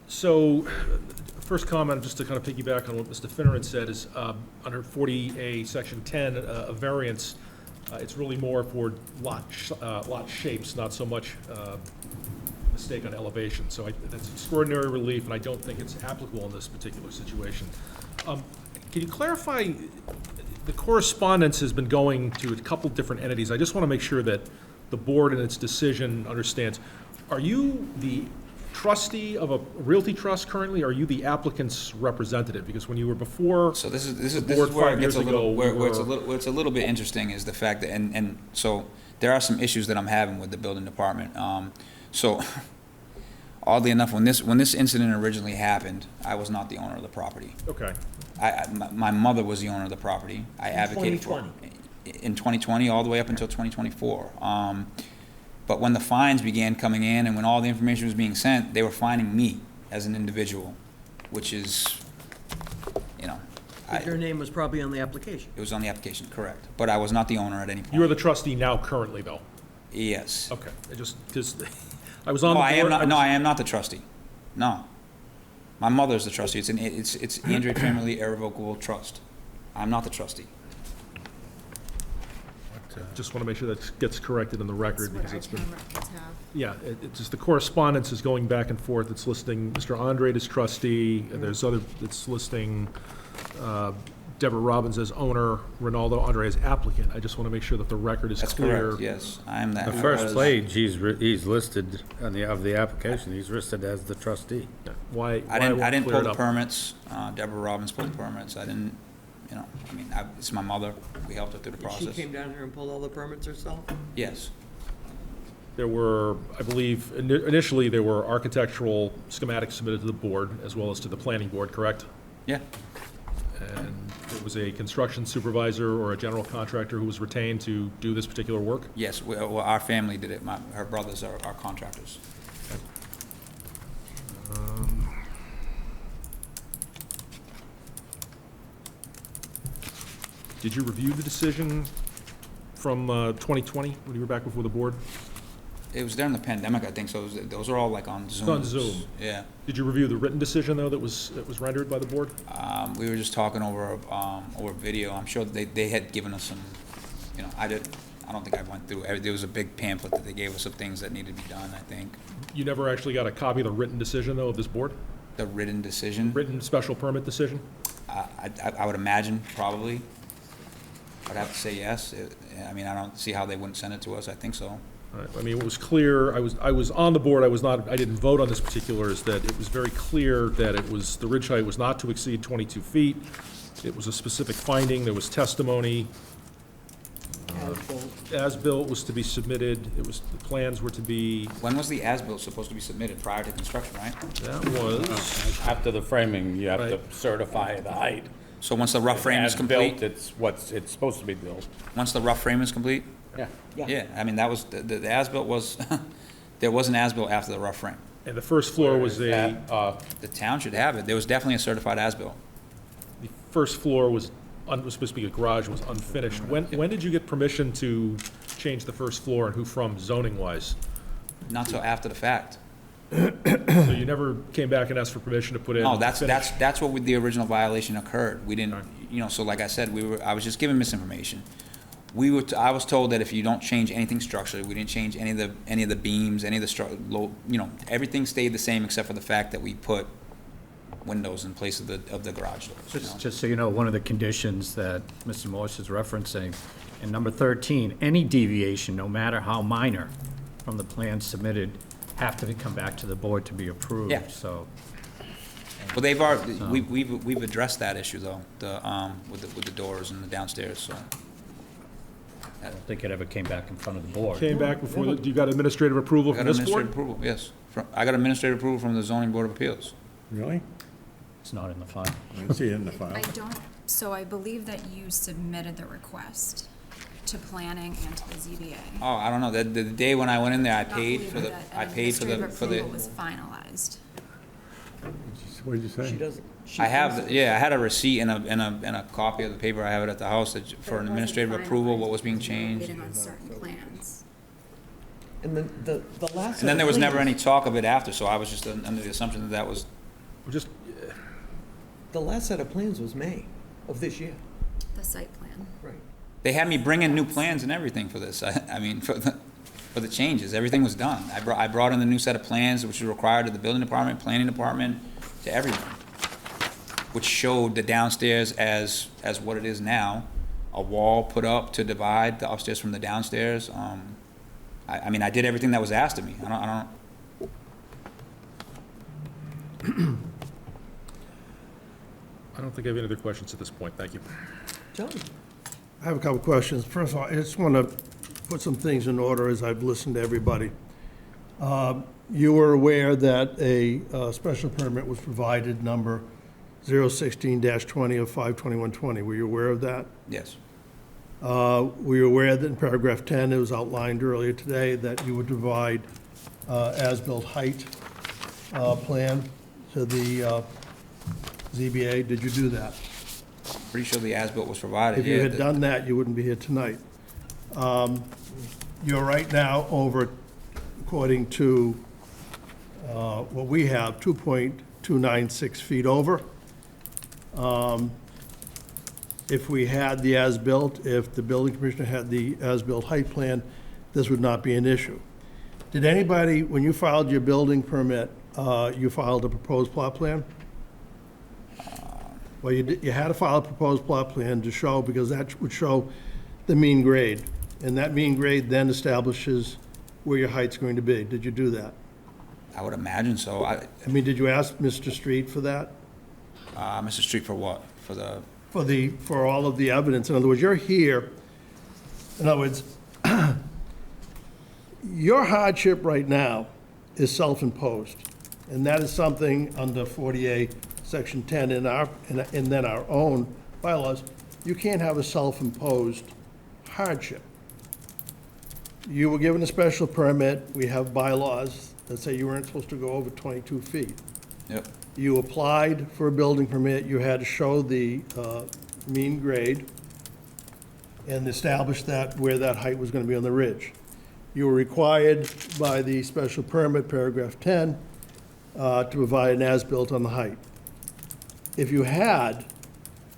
So, first comment, just to kind of piggyback on what Mr. Finneran said, is under 40A, Section 10, a variance, it's really more for lot shapes, not so much mistake on elevation. So that's extraordinary relief, and I don't think it's applicable in this particular situation. Can you clarify, the correspondence has been going to a couple different entities. I just want to make sure that the board in its decision understands. Are you the trustee of a realty trust currently, or are you the applicant's representative? Because when you were before, So this is board where 5 it gets years ago, where we it's were- where it's a little bit interesting is the fact that, and so there are some issues that I'm having with the building department. So oddly enough, when this incident originally happened, I was not the owner of the property. okay. My mother was the owner of the property. I advocated for in 2020 all the way up until 2024. But when the fines began coming in and when all the information was being sent, they were fining me as an individual, which is, But your name was probably on the application. it was on the application, correct. But I was not the owner at any point. You are the trustee now currently, though? Yes. Okay. I was on No, the I am board. not, no, I am not the trustee. No. My mother's the trustee. It's Andre Tramerly Irrevocable Trust. I'm not the trustee. Just want to make sure that gets corrected in the record, because it's been, records have. yeah, it's just the correspondence is going back and forth. It's listing Mr. Andrade as trustee, and there's it's listing Deborah Robbins as owner, Ronaldo Andre as applicant. I just want to make sure that the record is That's clear. correct, yes. I am that. The first page, he's listed on the application, he's listed as the trustee. Why I won't didn't clear pull it the up? permits. Deborah Robbins pulled the permits. I didn't, it's my mother. We helped her through the She process. came down here and pulled all the permits herself? Yes. There were, I believe, initially, there were architectural schematics submitted to the board, as well as to the planning board, correct? Yeah. And there was a construction supervisor or a general contractor who was retained to do this particular work? Yes, well, our family did it. Her brothers are contractors. Did you review the decision from 2020, when you were back before the board? It was during the pandemic, I think, so those are all like on Zoom. on Zoom. Yeah. Did you review the written decision, though, that was rendered by the board? We were just talking over video. I'm sure they had given us some, I don't think I went through. There was a big pamphlet that they gave us of things that needed to be done, I think. You never actually got a copy of the written decision, though, of this board? The written decision, Written special permit decision? I would imagine, probably. I'd have to say yes. I mean, I don't see how they wouldn't send it to us. I think so. All right, I mean, it was clear, I was on the board, I didn't vote on this particular, is that it was very clear that the ridge height was not to exceed 22 feet. It was a specific finding, there was testimony. As-built was to be submitted, the plans were to be, When was the as-built supposed to be submitted? Prior to construction, right? that was, After the framing, you have to Right. certify the height. So once the rough frame is As built, complete, it's supposed to be built. once the rough frame is complete? Yeah. Yeah, I mean, that was, the as-built was, there was an as-built after the rough frame. and the first floor was That, The town should have it. There was definitely a certified as-built. the first floor was was supposed to be a garage, was unfinished. When did you get permission to change the first floor, and who from, zoning-wise? Not till after the fact. So you never came back and asked for permission to put in? No, that's finished? what with the original violation occurred. We didn't, so like I said, I was just given misinformation. I was told that if you don't change anything structurally, we didn't change any of the beams, any of the everything stayed the same except for the fact that we put windows in place of the garage doors. Just so you know, one of the conditions that Mr. Morse is referencing, in number 13, any deviation, no matter how minor, from the plan submitted, have to come back to the board to be approved, Yeah. so. Well, they've already, we've addressed that issue though, with the doors and the downstairs, so. I don't think it ever came back in front of the board. Came back before, you got administrative approval I from got this administrative board? approval, yes. I got administrative approval from the zoning board of appeals. Really? It's not in the file. I didn't see it in the file. So I believe that you submitted the request to planning and to the ZBA. Oh, I don't know, the day when I went in there, I Not paid believing for the, that an I paid for the, administrative approval was finalized. What did you say? She doesn't. she I have, thinks I had a receipt and a copy of the paper, I have it at the house, for But an it wasn't administrative approval, what was being finalized. We were changed. Waiting on certain plans. And then the last. And then there was set of never any plans- talk of it after, so I was just under the assumption that that was, Just, The last set of plans was May of this year. The site plan. Right. they had me bring in new plans and everything for this, I mean, for the changes, everything was done. I brought in the new set of plans, which was required to the building department, planning department, to everyone, which showed the downstairs as what it is now, a wall put up to divide the upstairs from the downstairs. I mean, I did everything that was asked of me. I don't think I have any other questions at this point, thank you. John? I have a couple of questions. First of all, I just want to put some things in order as I've listened to everybody. You were aware that a special permit was provided, number 016-20 of 52120. Were you aware of that? yes, Were you aware that in paragraph 10, it was outlined earlier today, that you would provide as-built height plan to the ZBA? Did you do that? pretty sure the as-built was provided. If you yeah, had done that, you wouldn't be here tonight. You're right now over, according to what we have, 2.296 feet over. If we had the as-built, if the building commissioner had the as-built height plan, this would not be an issue. Did anybody, when you filed your building permit, you filed a proposed plot plan? Well, you had to file a proposed plot plan to show, because that would show the mean grade. And that mean grade then establishes where your height's going to be. Did you do that? I would imagine so. I mean, did you ask Mr. Street for that? Mr. Street, for what? For the, For all of the evidence? In other words, you're here, in other words, your hardship right now is self-imposed. And that is something under 48, Section 10 and then our own bylaws, you can't have a self-imposed hardship. You were given a special permit, we have bylaws that say you weren't supposed to go over 22 feet. yep. You applied for a building permit, you had to show the mean grade and establish that, where that height was going to be on the ridge. You were required by the special permit, paragraph 10, to provide an as-built on the height. If you had,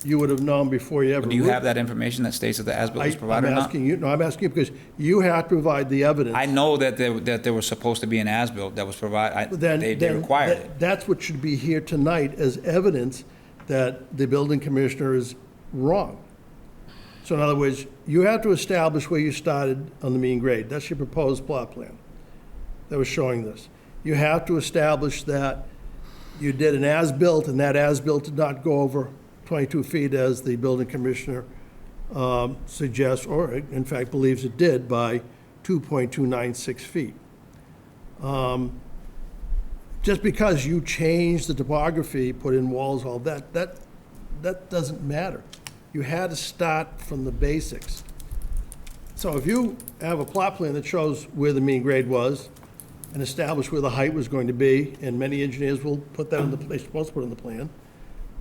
you would have known before you ever. Do you have that information that states that the as-built was provided or I'm not? asking you, no, I'm asking you because you have to provide the evidence. I know that there was supposed to be an as-built that was provided, they required it. That's what should be here tonight as evidence that the building commissioner is wrong. So in other words, you have to establish where you started on the mean grade. That's your proposed plot plan that was showing this. You have to establish that you did an as-built, and that as-built did not go over 22 feet as the building commissioner suggests, or in fact believes it did, by 2.296 feet. Just because you changed the topography, put in walls, all that doesn't matter. You had to start from the basics. So if you have a plot plan that shows where the mean grade was and establish where the height was going to be, and many engineers will put that in the, they're supposed to put it in the plan.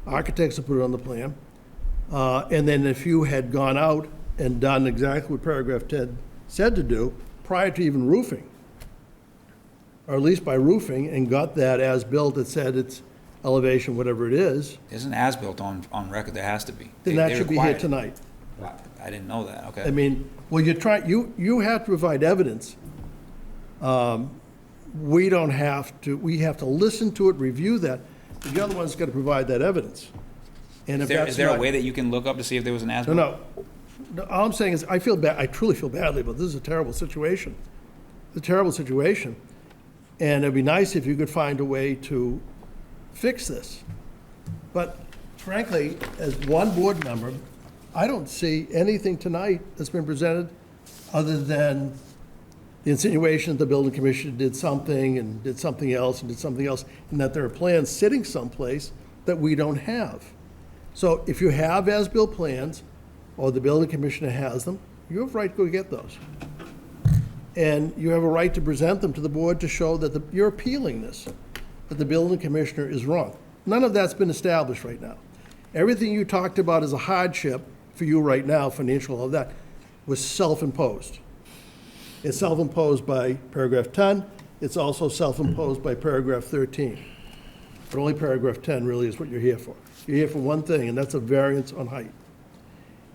Architects will put it on the plan. And then if you had gone out and done exactly what paragraph 10 said to do, prior to even roofing, or at least by roofing, and got that as-built that said it's elevation, whatever it is, There's an as-built on record, there has to be. then They- that they should be require here it. tonight. I didn't know that, I okay. mean, well, you have to provide evidence. We don't have to, we have to listen to it, review that, but the other one's got to provide that evidence. And if Is that's there a not- way that you can look up to see if there was an No, as-built? no. All I'm saying is, I feel bad, I truly feel badly, but this is a terrible situation. It's a terrible situation. And it'd be nice if you could find a way to fix this. But frankly, as one board member, I don't see anything tonight that's been presented other than the insinuation that the building commission did something and did something else and did something else, and that there are plans sitting someplace that we don't have. So if you have as-built plans, or the building commissioner has them, you have a right to go get those. And you have a right to present them to the board to show that you're appealing this, that the building commissioner is wrong. None of that's been established right now. Everything you talked about as a hardship for you right now, financial, all of that, was self-imposed. It's self-imposed by paragraph 10. It's also self-imposed by paragraph 13. But only paragraph 10 really is what you're here for. You're here for one thing, and that's a variance on height.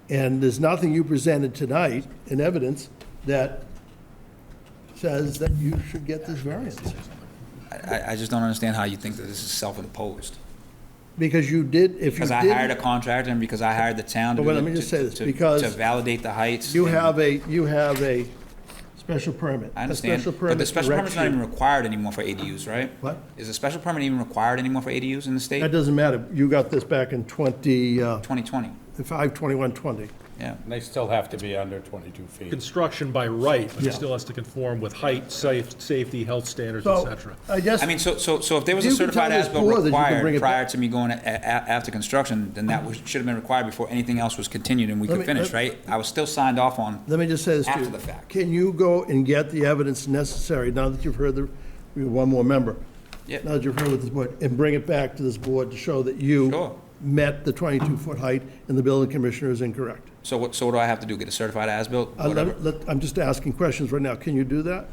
And there's nothing you presented tonight in evidence that says that you should get this variance. I just don't understand how you think that this is self-imposed. Because you did, if you Because I hired a did, contractor and because I hired the town to But do let me just say this, because to validate the heights. you and- have a special permit. I A understand, special but the permit special permit's not directs even required anymore for ADUs, right? What? Is a special permit even required anymore for ADUs in the you. state? That doesn't matter. You got this back in 2020, 5/21/20. yeah. They still have to be under 22 feet. Construction by right, but Yeah. it still has to conform with height, safety, health standards, et So, cetera. I guess. I mean, so if there was a You can tell certified this as-built board that you can bring required it prior back. to me going after construction, then that should have been required before anything else was continued and we Let could me- finish, right? I was still signed off on, Let me just say this to you. After the fact. Can you go and get the evidence necessary, now that you've heard we have one more member? Yeah. Now that you've heard with this board, and bring it back to this board to show that you Sure. met the 22-foot height and the building commissioner is incorrect. so what do I have to do, get a certified as-built? Whatever. I'm just asking questions right now. Can you do that?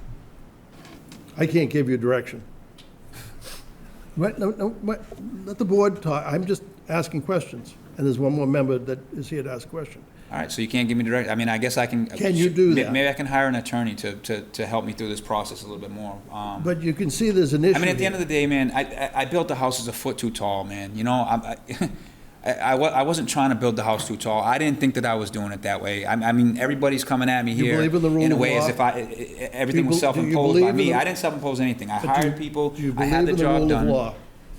I can't give you direction. Let the board talk. I'm just asking questions. And there's one more member that is here to ask a question. All right, so you can't give me direct, I mean, I guess I can. Can you do that? Maybe I can hire an attorney to help me through this process a little bit more. But you can see there's an issue. I mean, at the end of here. the day, man, I built the house as a foot too tall, man. You know, I wasn't trying to build the house too tall. I didn't think that I was doing it that way. I mean, everybody's coming at me You here believe in the rule in a of way as law? if everything was Do you self-imposed by believe in me. the- I didn't self-impose anything. I But hired people. Do you I had believe the in the job rule of done. law?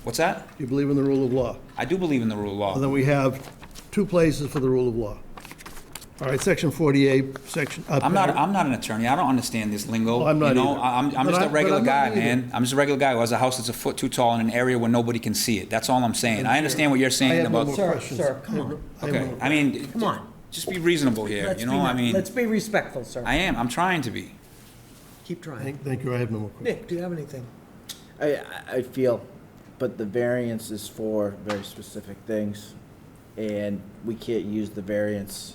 What's that? Do you believe in the rule of law? I do believe in the rule of Well, law. then we have two places for the rule of law. All right, section 48, section. I'm not an attorney. I don't understand this lingo. Oh, I'm not You know, either. I'm But just I- a but regular I'm not guy, either. man. I'm just a regular guy who has a house that's a foot too tall in an area where nobody can see it. That's all I'm saying. I understand what you're I saying have no about. more Sir, questions. sir, come on. Okay, I mean, Come on. just be reasonable here, Let's you be know, I ni- mean, Let's be respectful, sir. I am, I'm trying to be. Keep trying. Thank you, I have no more questions. Nick, do you have anything? I feel, but the variance is for very specific things, and we can't use the variance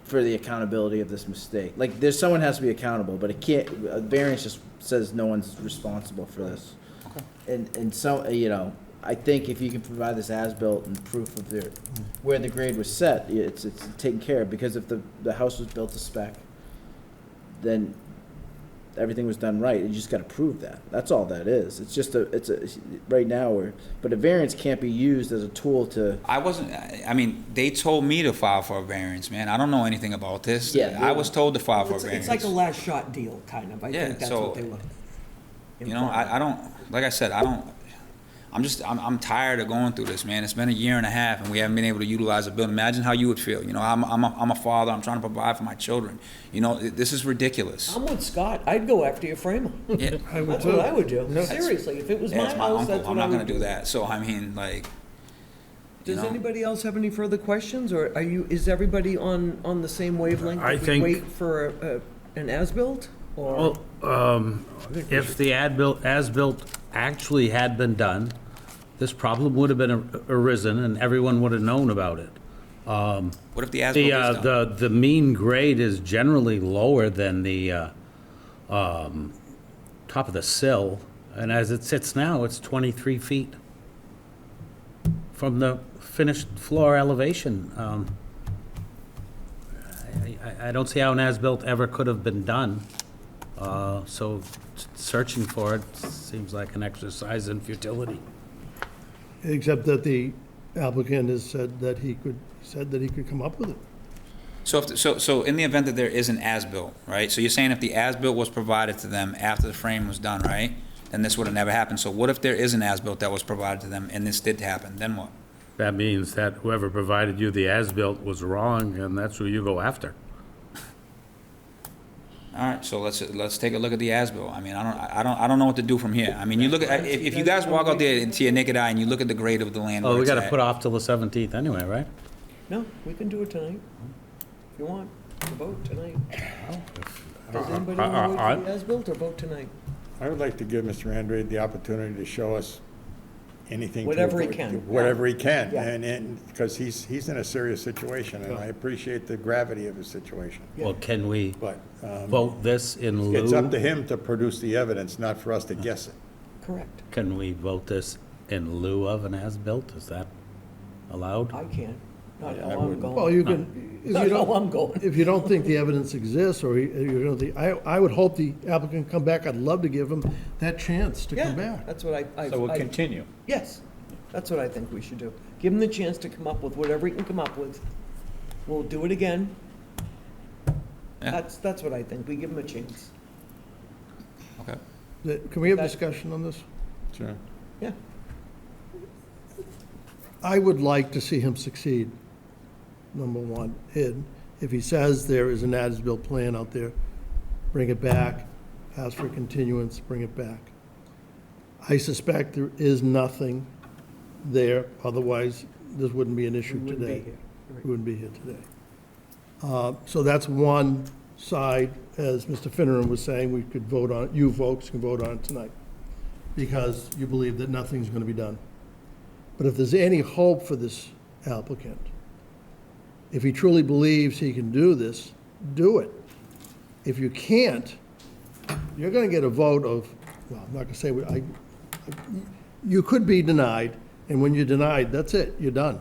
for the accountability of this mistake. Like, someone has to be accountable, but it can't, a variance just says no one's responsible for this. Okay. And so, I think if you can provide this as-built and proof of where the grade was set, it's taken care of, because if the house was built to spec, then everything was done right, you just gotta prove that. That's all that is. It's just right now, but a variance can't be used as a tool to, I mean, they told me to file for a variance, man. I don't know anything about this. Yeah, I was told to file for a It's variance. like a last shot deal, kind of. I Yeah, think that's so, what they were. You know, I don't, like I said, I'm tired of going through this, man. It's been a year and a half, and we haven't been able to utilize a building. Imagine how you would feel. You know, I'm a father. I'm trying to provide for my children. You know, this is ridiculous. I'm with Scott. I'd go after your framer. Yeah, That's what I would do. Seriously, if it was my it's my house, uncle. that's I'm what I not would gonna do that. So I mean, like, you Does know. anybody else have any further questions, or is everybody on the same wavelength? I that we think- Wait for an as-built, or? Well, if the as-built actually had been done, this problem would have been arisen and everyone would have known about it. What if the as-built is done? The mean grade is generally lower than the top of the sill, and as it sits now, it's 23 feet from the finished floor elevation. I don't see how an as-built ever could have been done, so searching for it seems like an exercise in futility. Except that the applicant has said that he could come up with it. So in the event that there is an as-built, right? So you're saying if the as-built was provided to them after the frame was done, right? Then this would have never happened. So what if there is an as-built that was provided to them and this did happen? Then what? That means that whoever provided you the as-built was wrong, and that's who you go after. All right, so let's take a look at the as-built. I mean, I don't know what to do from here. I mean, you look at, if you guys walk out there to your naked eye and you look at the grade of the land. Oh, where we it's gotta at, put off till the 17th anyway, right? No, we can do it tonight, if you want, to vote tonight. Does anybody want to wait for the as-built or vote tonight? I would like to give Mr. Andrade the opportunity to show us anything. Whatever he can. Whatever he can, Yeah. and, because he's in a serious situation, and I appreciate the gravity of his situation. Well, can we But vote this in lieu? it's up to him to produce the evidence, not for us to guess it. Correct. Can we vote this in lieu of an as-built? Is that allowed? I can't, not Yeah, I how I'm wouldn't. going. Well, you can, if Not you how don't, I'm going. if you don't think the evidence exists, or you don't think, I would hope the applicant come back. I'd love to give him that chance to come Yeah, back. that's what I. So we'll continue. Yes, that's what I think we should do. Give him the chance to come up with whatever he can come up with. We'll do it again. Yeah. That's what I think. We give him a chance. Okay. Can we have discussion on this? Sure. Yeah. I would like to see him succeed, number one. And if he says there is an as-built plan out there, bring it back, ask for continuance, bring it back. I suspect there is nothing there, otherwise this wouldn't be an issue We wouldn't be today. here. Right. We wouldn't be here today. So that's one side, as Mr. Finneran was saying, we could vote on, you folks can vote on it tonight, because you believe that nothing's gonna be done. But if there's any hope for this applicant, if he truly believes he can do this, do it. If you can't, you're gonna get a vote of, well, I'm not gonna say, you could be denied, and when you're denied, that's it, you're done.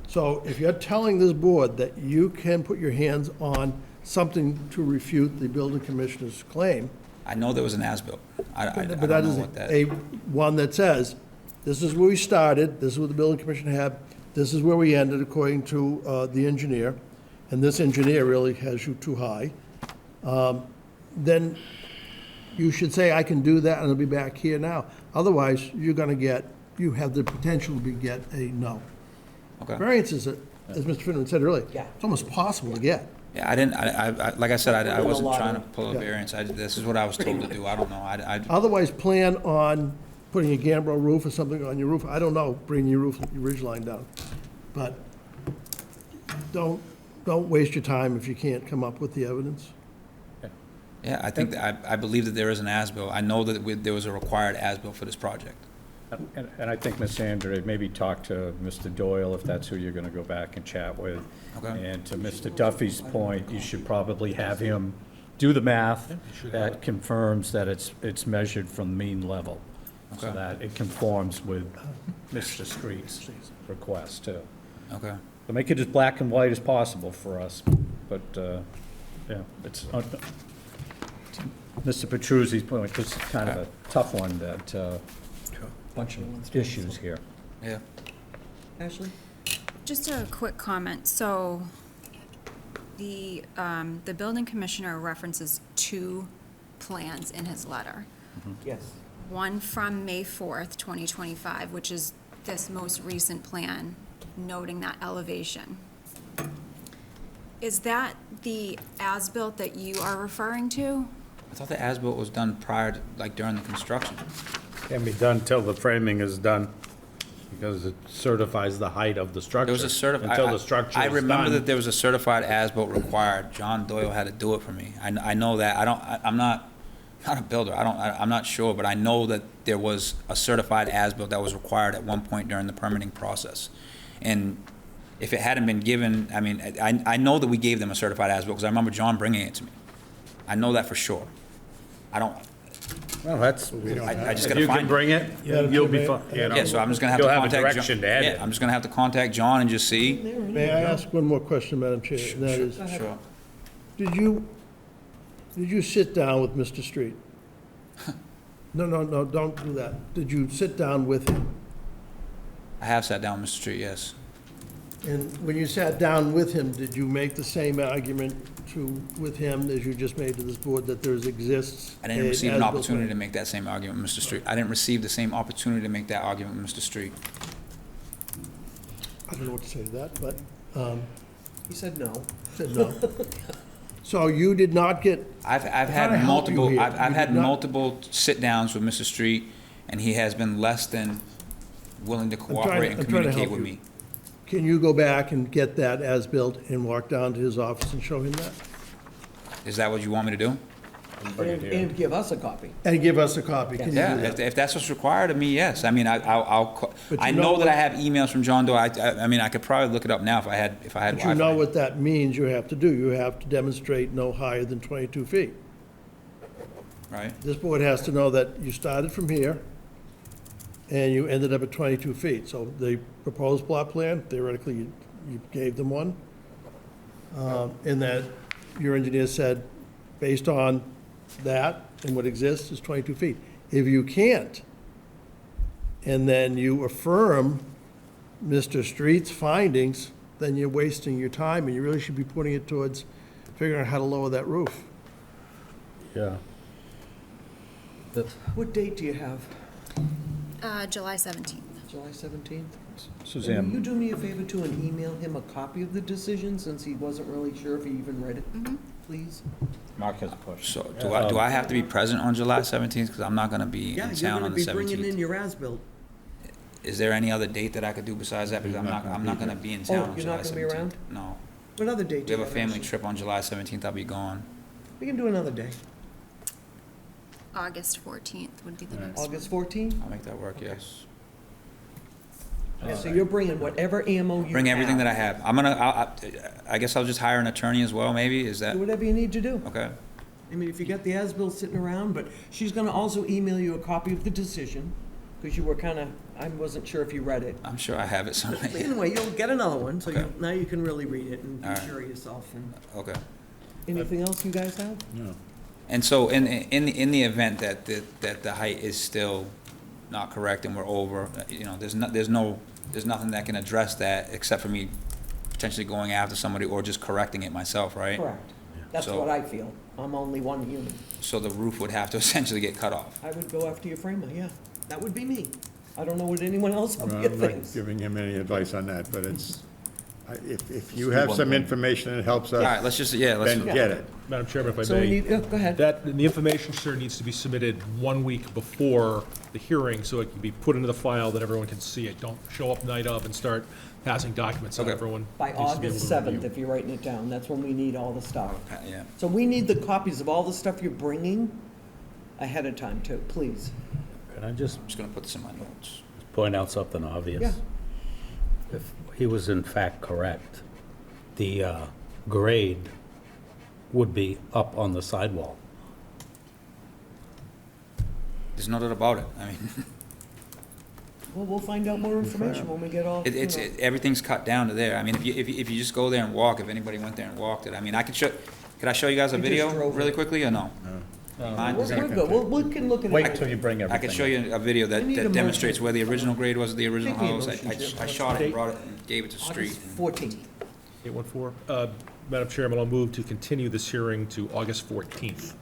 So if you're telling this board that you can put your hands on something to refute the building commissioner's claim, I know there was an as-built. I but don't that know is what that. one that says, this is where we started, this is what the building commissioner had, this is where we ended according to the engineer, and this engineer really has you too high, then you should say, I can do that, and I'll be back here now. Otherwise, you're gonna get, you have the potential to get a no. Okay. Variances, as Mr. Finneran said earlier, Yeah. it's almost possible to get. Yeah, I didn't, like I said, I wasn't lot trying to of- pull a Yeah. variance. This is what I was told to do. I don't know. Otherwise, plan on putting a gambrel roof or something on your roof. I don't know, bring your ridge line down. But don't waste your time if you can't come up with the evidence. Yeah, I think, I believe that there is an as-built. I know that there was a required as-built for this project. And I think, Ms. Andre, maybe talk to Mr. Doyle, if that's who you're gonna go back and chat with. Okay. And to Mr. Duffy's point, you should probably have him do the math that confirms that it's measured from mean level, so Okay. that it conforms with Mr. Street's request, too. Okay. So make it as black and white as possible for us, but, yeah, it's, Mr. Petruzzi's point, this is kind of a tough one, that, bunch of issues here. Yeah. Ashley? Just a quick comment. So the building commissioner references two plans in his letter. Yes. One from May 4th, 2025, which is this most recent plan, noting that elevation. Is that the as-built that you are referring to? I thought the as-built was done prior to, like, during the construction. Can't be done till the framing is done, because it certifies the height of the structure. There was a Until the structure I is remember done. that there was a certified as-built required. John Doyle had to do it for me. I know that. I'm not a builder. I'm not sure, but I know that there was a certified as-built that was required at one point during the permitting process. And if it hadn't been given, I mean, I know that we gave them a certified as-built, because I remember John bringing it to me. I know that for sure. I don't, Well, that's, I just if gotta you can find. bring it, you'll be fine, you know. Yeah, so I'm just gonna have to You'll contact John. have a direction to edit. Yeah, I'm just gonna have to contact John and just see. May I ask one more question, Madam Chair? And that is, Sure. did you sit down with Mr. Street? No, don't do that. Did you sit down with him? I have sat down with Mr. Street, yes. And when you sat down with him, did you make the same argument with him as you just made to this board, that there exists? I didn't receive an as-built opportunity to plan? make that same argument with Mr. Street. I didn't receive the same opportunity to make that argument with Mr. Street. I don't know what to say to that, but, He said no. said no. So you did not get, I've trying to had help you multiple, here. I've You had did not- multiple sit-downs with Mr. Street, and he has been less than willing to cooperate and I'm trying to communicate help with you. me. can you go back and get that as-built and walk down to his office and show him that? Is that what you want me to do? And give us a copy. And give us a copy. Can you do Yeah, that? if that's what's required of me, yes. I mean, But I you know know that I what- have emails from John Doe. I mean, I could probably look it up now if I had But you know Wi-Fi. what that means you have to do. You have to demonstrate no higher than 22 feet. Right? This board has to know that you started from here, and you ended up at 22 feet. So the proposed plot plan, theoretically, you gave them one, and that your engineer said, based on that and what exists, is 22 feet. If you can't, and then you affirm Mr. Street's findings, then you're wasting your time, and you really should be putting it towards figuring out how to lower that roof. Yeah. What date do you have? July 17th. July 17th? Will you Suzanne, do me a favor too and email him a copy of the decision, since he wasn't really sure if he even read it, please? Mark has a question. So do I have to be present on July 17th? Because I'm not going to be Yeah, in you're town gonna on the be bringing in 17th. your as-built. Is there any other date that I could do besides that? Because I'm not going to be in town on Oh, you're July not 17th. gonna be around? No. What other date We do you have a have? family Ashley? trip on July 17th. I'll be gone. We can do another day. August 14th would be the next one. August 14th? I'll make that work, yes. Yeah, so you're bringing whatever ammo you have. Bring everything that I have. I guess I'll just hire an attorney as well, maybe? Is that, Do whatever you need to do. okay? I mean, if you got the as-built sitting around, but she's gonna also email you a copy of the decision, because you were kinda, I wasn't sure if you read it. I'm sure I have it somewhere. Anyway, you'll get another one, so Okay. now you can really read it and be All right. sure of yourself. And Okay. Anything else you guys have? And so in the event that the height is still not correct and we're over, you know, there's nothing that can address that except for me potentially going after somebody or just correcting it myself, right? Correct. That's So- what I feel. I'm only one human. So the roof would have to essentially get cut off. I would go after your framer, yeah. that would be me. I don't know what anyone else up Well, here I'm not thinks. giving him any advice on that, but it's, if you have some information that helps All right, us, let's just, yeah, let's, then get it. Madam Chairman, if I So we may, need, go ahead. the information, sir, needs to be submitted 1 week before the hearing, so it can be put into the file that everyone can see it. Don't show up night of and start passing documents out. Okay. Everyone By needs to be able August to 7th, review. if you're writing it down, that's when we need all the stuff. yeah. So we need the copies of all the stuff you're bringing ahead of time too, please. Can I just I'm just gonna put this in my notes. point out something obvious? Yeah. If he was in fact correct, the grade would be up on the sidewall. There's no doubt about it. I mean, Well, we'll find out more information when we get all, you know. everything's cut down to there. I mean, if you just go there and walk, if anybody went there and walked it, I mean, could I show you guys a We just video drove really it. quickly or no? Mind? We're good, we can look at it. Wait till you bring I everything. could show you a video We need a that demonstrates motion. where the original grade was of the original Make me a house. motion, Jim. I shot it and brought it and gave it to Street. August 14th. 814. Madam Chairman, I'll move to continue this hearing to August 14th.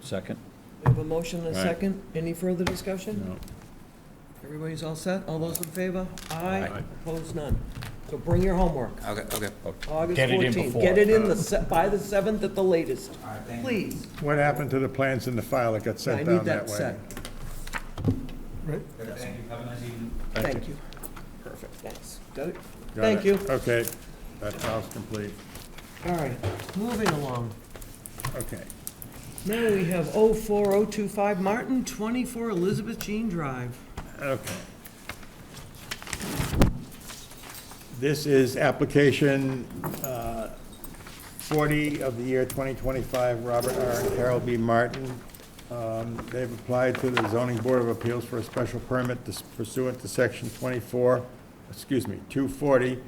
Second. We have a motion and a Right. second. Any further discussion? No. Everybody's all set? All those in favor? Aye. Aye. Opposed, none. So bring your homework. Okay. August Get it in 14th. before. Get it in by the 7th at the latest. All right, thank you. Please. What happened to the plans in the file that got I sent need down that that way? set. Thank you. Have a nice evening. Thank you. Perfect, thanks. Got it? Got Thank it. you. Okay, that file's complete. All right, moving along. Okay. Now we have 04025 Martin, 24 Elizabeth Jean Drive. Okay. This is application 40 of the year 2025, Robert R. and Carol B. Martin. They've applied to the Zoning Board of Appeals for a special permit pursuant to section 240,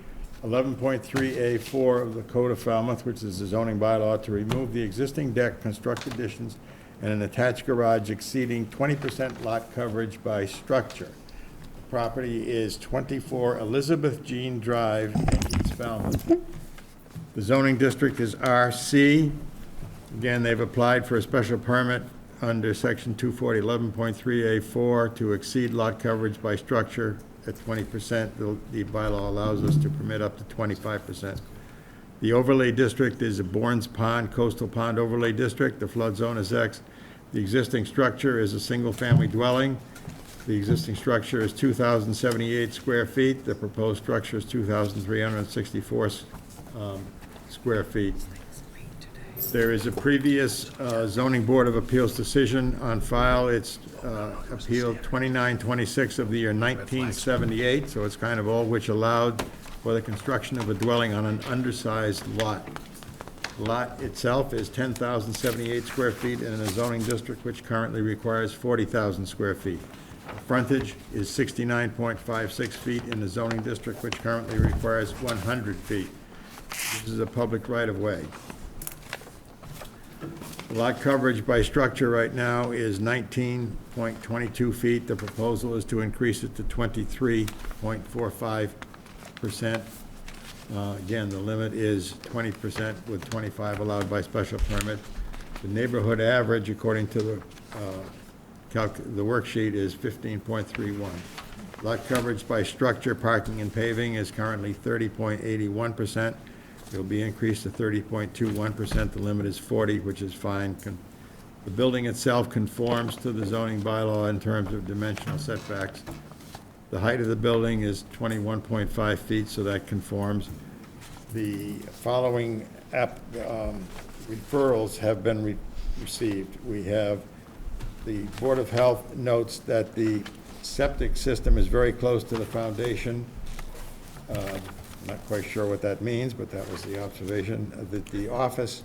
11.3A4 of the Code of Falmouth, which is the zoning bylaw, to remove the existing deck, construct additions, and an attached garage exceeding 20% lot coverage by structure. The property is 24 Elizabeth Jean Drive in East Falmouth. The zoning district is RC. Again, they've applied for a special permit under section 240, 11.3A4 to exceed lot coverage by structure at 20%. The bylaw allows us to permit up to 25%. The overlay district is a Bourne's Pond, Coastal Pond Overlay District. The flood zone is X. The existing structure is a single-family dwelling. The existing structure is 2,078 square feet. The proposed structure is 2,364 square feet. There is a previous zoning board of appeals decision on file. It's appeal 2926 of the year 1978, so it's kind of old, which allowed for the construction of a dwelling on an undersized lot. The lot itself is 10,078 square feet in a zoning district which currently requires 40,000 square feet. The frontage is 69.56 feet in the zoning district which currently requires 100 feet. This is a public right-of-way. Lot coverage by structure right now is 19.22 feet. The proposal is to increase it to 23.45%. Again, the limit is 20% with 25 allowed by special permit. The neighborhood average, according to the worksheet, is 15.31. Lot coverage by structure, parking, and paving is currently 30.81%. It'll be increased to 30.21%. The limit is 40, which is fine. The building itself conforms to the zoning bylaw in terms of dimensional setbacks. The height of the building is 21.5 feet, so that conforms. The following referrals have been received. We have the Board of Health notes that the septic system is very close to the foundation. Not quite sure what that means, but that was the observation. That the office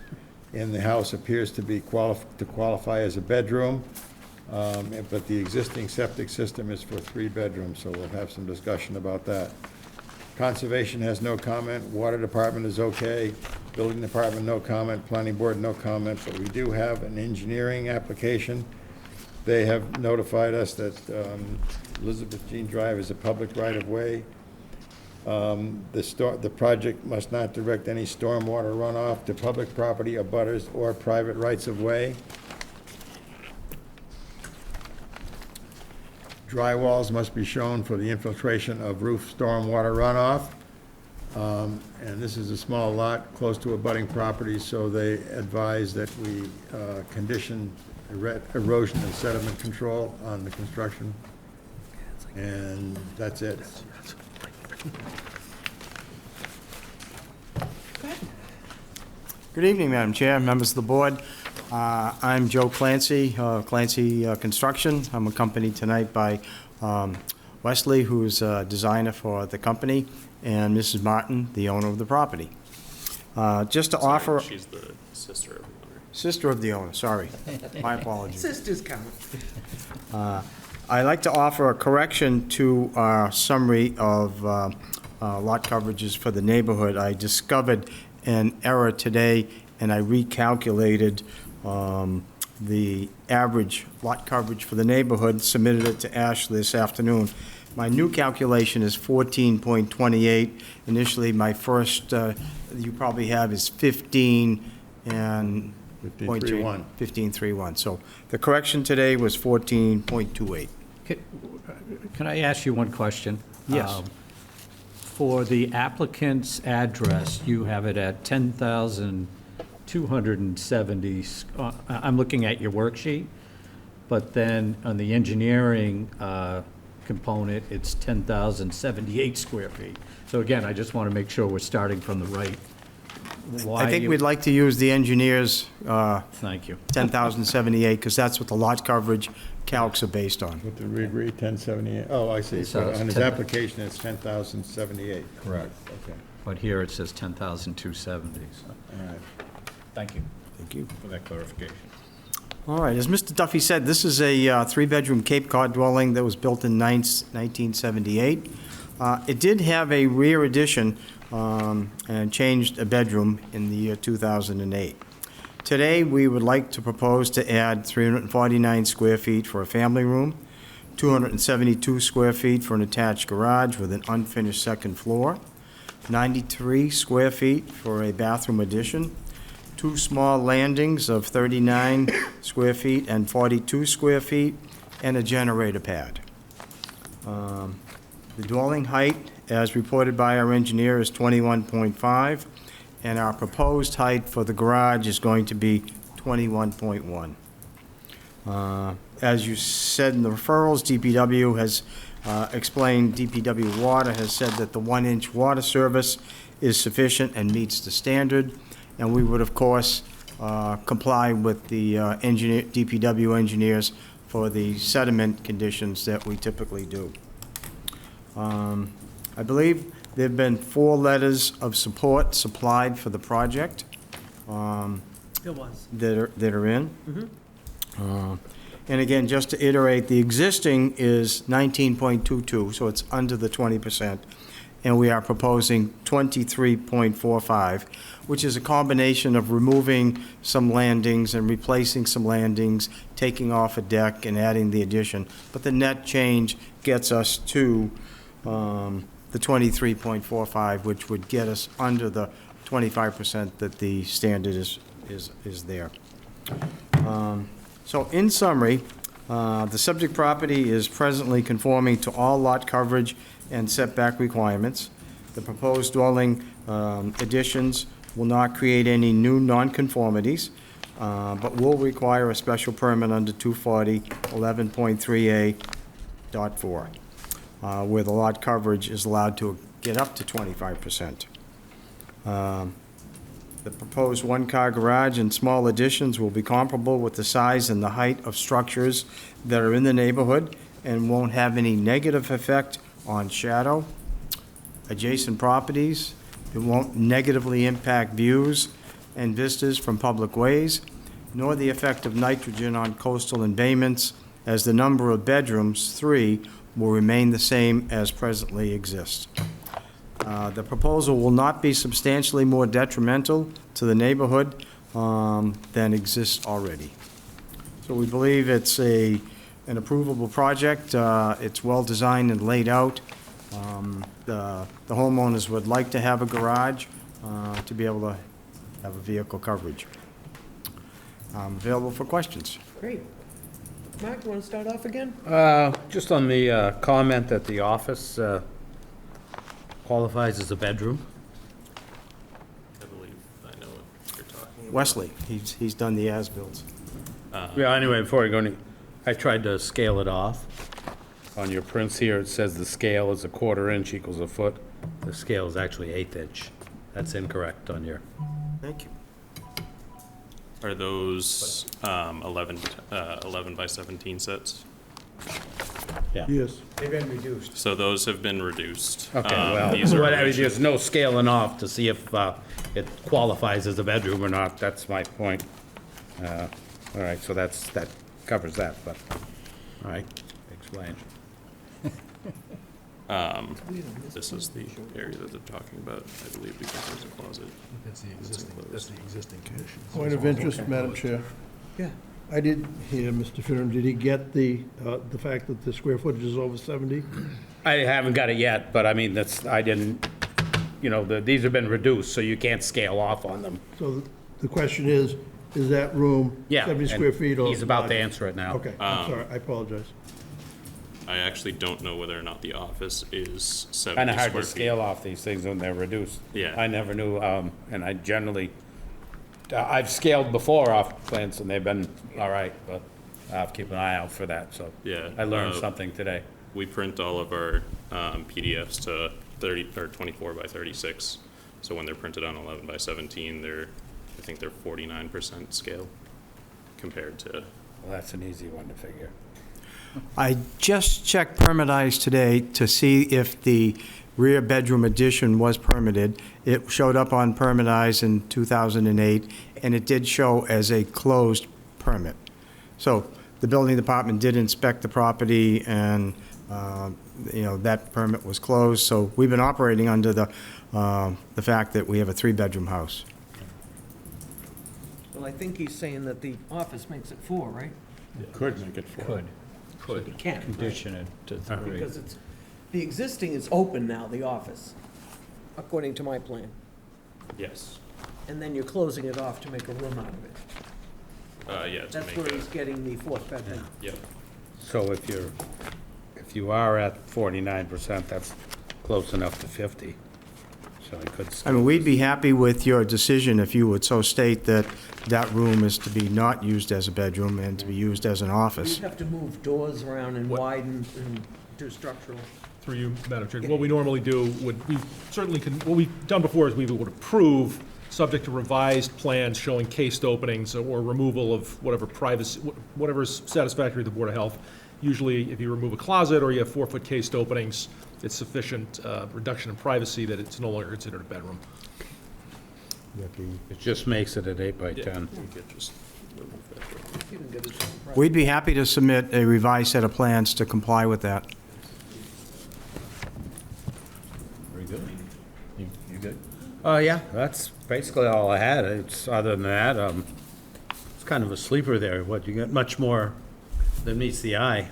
in the house appears to be qualify as a bedroom, but the existing septic system is for 3 bedrooms, so we'll have some discussion about that. Conservation has no comment. Water Department is okay. Building Department, no comment. Planning Board, no comment, but we do have an engineering application. They have notified us that Elizabeth Jean Drive is a public right-of-way. The project must not direct any stormwater runoff to public property, abutters, or private rights-of-way. Dry walls must be shown for the infiltration of roof stormwater runoff. And this is a small lot close to abutting properties, so they advise that we condition erosion and sediment control on the construction. And that's it. Good evening, Madam Chair, members of the board. I'm Joe Clancy, Clancy Construction. I'm accompanied tonight by Wesley, who's a designer for the company, and Mrs. Martin, the owner of the property. Just to offer... She's the sister of the owner. Sister of the owner, sorry. My apologies. Sisters count. I'd like to offer a correction to our summary of lot coverages for the neighborhood. I discovered an error today, and I recalculated the average lot coverage for the neighborhood, submitted it to Ash this afternoon. My new calculation is 14.28. Initially, my first, you probably have, is 15 and... 15.31. 15.31. So the correction today was 14.28. Can I ask you one question? Yes. For the applicant's address, you have it at 10,270, I'm looking at your worksheet, but then on the engineering component, it's 10,078 square feet. So again, I just want to make sure we're starting from the right why I think you- we'd like to use the engineer's Thank you. 10,078, because that's what the lot coverage calcs are based on. What did we agree, 1078? Oh, I see. So it's on his 10 application, it's 10,078. Correct. Okay, But here it says 10,270, so, all right. thank you Thank you. for that clarification. All right, as Mr. Duffy said, this is a three-bedroom Cape Cod dwelling that was built in 1978. It did have a rear addition and changed a bedroom in the year 2008. Today, we would like to propose to add 349 square feet for a family room, 272 square feet for an attached garage with an unfinished second floor, 93 square feet for a bathroom addition, 2 small landings of 39 square feet and 42 square feet, and a generator pad. The dwelling height, as reported by our engineer, is 21.5, and our proposed height for the garage is going to be 21.1. As you said in the referrals, DPW has explained, DPW Water has said that the 1-inch water service is sufficient and meets the standard, and we would, of course, comply with the DPW engineers for the sediment conditions that we typically do. I believe there have been 4 letters of support supplied for the project It was. that are in. And again, just to iterate, the existing is 19.22, so it's under the 20%, and we are proposing 23.45, which is a combination of removing some landings and replacing some landings, taking off a deck and adding the addition. But the net change gets us to the 23.45, which would get us under the 25% that the standard is there. So in summary, the subject property is presently conforming to all lot coverage and setback requirements. The proposed dwelling additions will not create any new nonconformities, but will require a special permit under 240.11.3A.4, where the lot coverage is allowed to get up to 25%. The proposed one-car garage and small additions will be comparable with the size and the height of structures that are in the neighborhood and won't have any negative effect on shadow, adjacent properties. It won't negatively impact views and vistas from public ways, nor the effect of nitrogen on coastal embayments, as the number of bedrooms, 3, will remain the same as presently exists. The proposal will not be substantially more detrimental to the neighborhood than exists already. So we believe it's an approvable project. It's well-designed and laid out. The homeowners would like to have a garage to be able to have a vehicle coverage. Available for questions. Great. Mark, you want to start off again? Just on the comment that the office qualifies as a bedroom. I believe I know what you're talking about. Wesley, he's done the as-bills. Yeah, anyway, before I go any, I tried to scale it off. On your prints here, it says the scale is a 1/4 inch equals a foot. The scale is actually 1/8 inch. That's incorrect on your, Thank you. Are those 11 by 17 sets? yeah. Yes. They've been reduced. So those have been reduced. Okay, well, These are whatever, original- there's no scaling off to see if it qualifies as a bedroom or not. That's my point. All right, so that covers that, but, all right, explain. This is the area that they're talking about, I believe, because there's a closet. That's the existing condition. Point of interest, Madam Chair. Yeah. I did hear Mr. Finneran, did he get the fact that the square footage is over 70? I haven't got it yet, but I mean, I didn't, these have been reduced, so you can't scale off on them. So the question is that room Yeah. 70 and square feet or? He's about to larger? answer it now. Okay, I'm sorry, I apologize. I actually don't know whether or not the office is 70 Kind of hard square to feet. scale off these things when they're reduced. Yeah. I never knew, and I generally, I've scaled before off plants and they've been all right, but I'll have to keep an eye out for that, so. Yeah, I learned something today. We print all of our PDFs to 30 or 24 by 36 So when they're printed on 11 by 17, I think they're 49% scale compared to, Well, that's an easy one to figure. I just checked Permit Eyes today to see if the rear bedroom addition was permitted. It showed up on Permit Eyes in 2008, and it did show as a closed permit. So the building department did inspect the property, and, that permit was closed. So we've been operating under the fact that we have a three-bedroom house. Well, I think he's saying that the office makes it 4, right? Could make it 4. Could It can, right? condition it to 3. Because the existing is open now, the office, according to my plan. yes, And then you're closing it off to make a room out of it. yeah, to That's make where a, he's getting the 4th bedroom. yep. So if you are at 49%, that's close enough to 50. So I could. I mean, we'd be happy with your decision if you would so state that that room is to be not used as a bedroom and to be used as an You'd office. have to move doors around and What- widen and do structural. Through you, Madam Chair, what we normally do we certainly can, what we've done before is we would approve, subject to revised plans showing cased openings or removal of whatever privacy, whatever's satisfactory to the Board of Health. Usually, if you remove a closet or you have 4-foot cased openings, it's sufficient reduction in privacy that it's no longer considered a bedroom. It just makes it an 8 by Yeah, 10. we could just remove that. You can get it some price. We'd be happy to submit a revised set of plans to comply with that. Very good. You good? Yeah, that's basically all I had. It's, other than that, it's kind of a sleeper there. What, you get much more than meets the eye,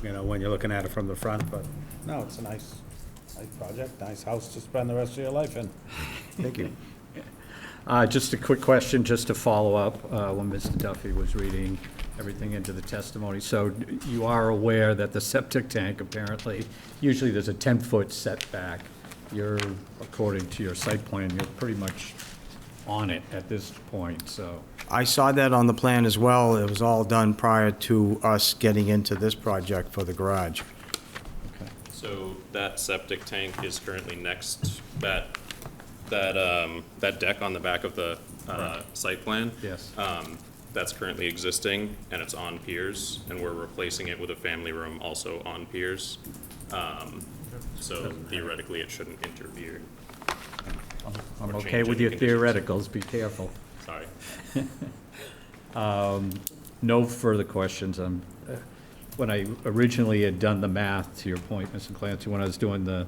when you're looking at it from the front, but no, it's a nice project, nice house to spend the rest of your life in. Thank you. Just a quick question, just to follow up, when Mr. Duffy was reading everything into the testimony. So you are aware that the septic tank, apparently, usually there's a 10-foot setback. You're, according to your site plan, you're pretty much on it at this point, so. I saw that on the plan as well. It was all done prior to us getting into this project for the garage. So that septic tank is currently next, that deck on the back of the site plan. Yes. That's currently existing, and it's on piers, and we're replacing it with a family room also on piers. So theoretically, it shouldn't interfere. I'm Or okay change with any your conditions. theoreticals, be careful. Sorry. No further questions. When I originally had done the math, to your point, Mr. Clancy, when I was doing the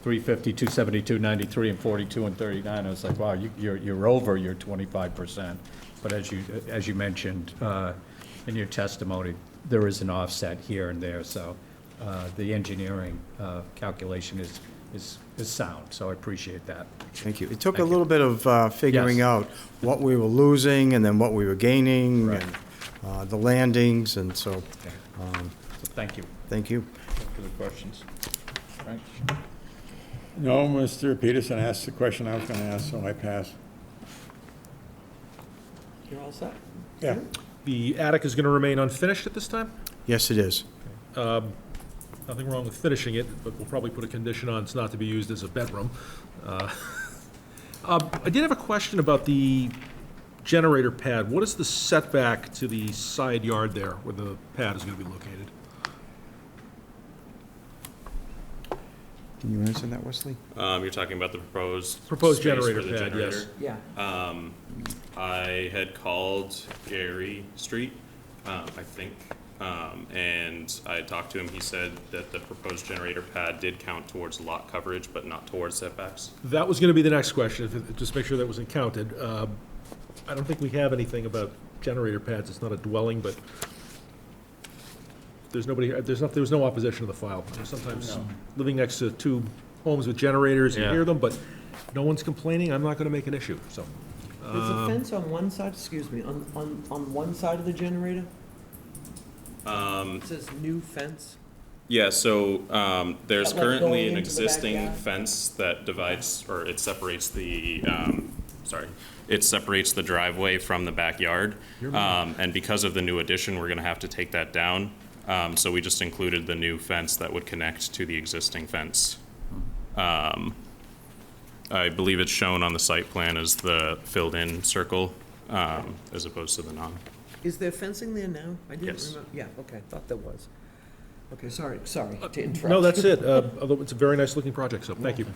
350, 272, 93, and 42 and 39, I was like, wow, you're over your 25%. But as you mentioned in your testimony, there is an offset here and there, so the engineering calculation is sound, so I appreciate that. Thank you. It took a little bit of figuring Yes. out what we were losing and then what we were gaining, Right. and the landings, and so, So thank you thank you. for the questions. Frank? No, Mr. Peterson asked the question I was going to ask, so I pass. You're all set? Yeah. The attic is going to remain unfinished at this time? Yes, it is. Nothing wrong with finishing it, but we'll probably put a condition on it's not to be used as a bedroom. I did have a question about the generator pad. What is the setback to the side yard there where the pad is going to be located? Can you answer that, Wesley? You're talking about the proposed Proposed space for generator the pad, yes. generator? Yeah. I had called Gary Street, I think, and I talked to him. He said that the proposed generator pad did count towards lot coverage, but not towards setbacks. That was going to be the next question, just make sure that wasn't counted. I don't think we have anything about generator pads. It's not a dwelling, but there's nobody, there was no opposition to the file. Sometimes living next to two homes with generators, you Yeah. hear them, but no one's complaining. I'm not going to make an issue, so. There's a fence on one side, excuse me, on one side of the generator? It says new fence. Yeah, so there's Is that like currently going an into the existing backyard? fence that divides, or it separates the, it separates the driveway from the backyard. And because of the new addition, we're gonna have to take that down. So we just included the new fence that would connect to the existing fence. I believe it's shown on the site plan as the filled-in circle, as opposed to the non. Is there fencing there now? I didn't Yes. remember. Yeah, okay, thought there was. Okay, sorry to interrupt. No, that's it. Although it's a very nice-looking project, so thank you.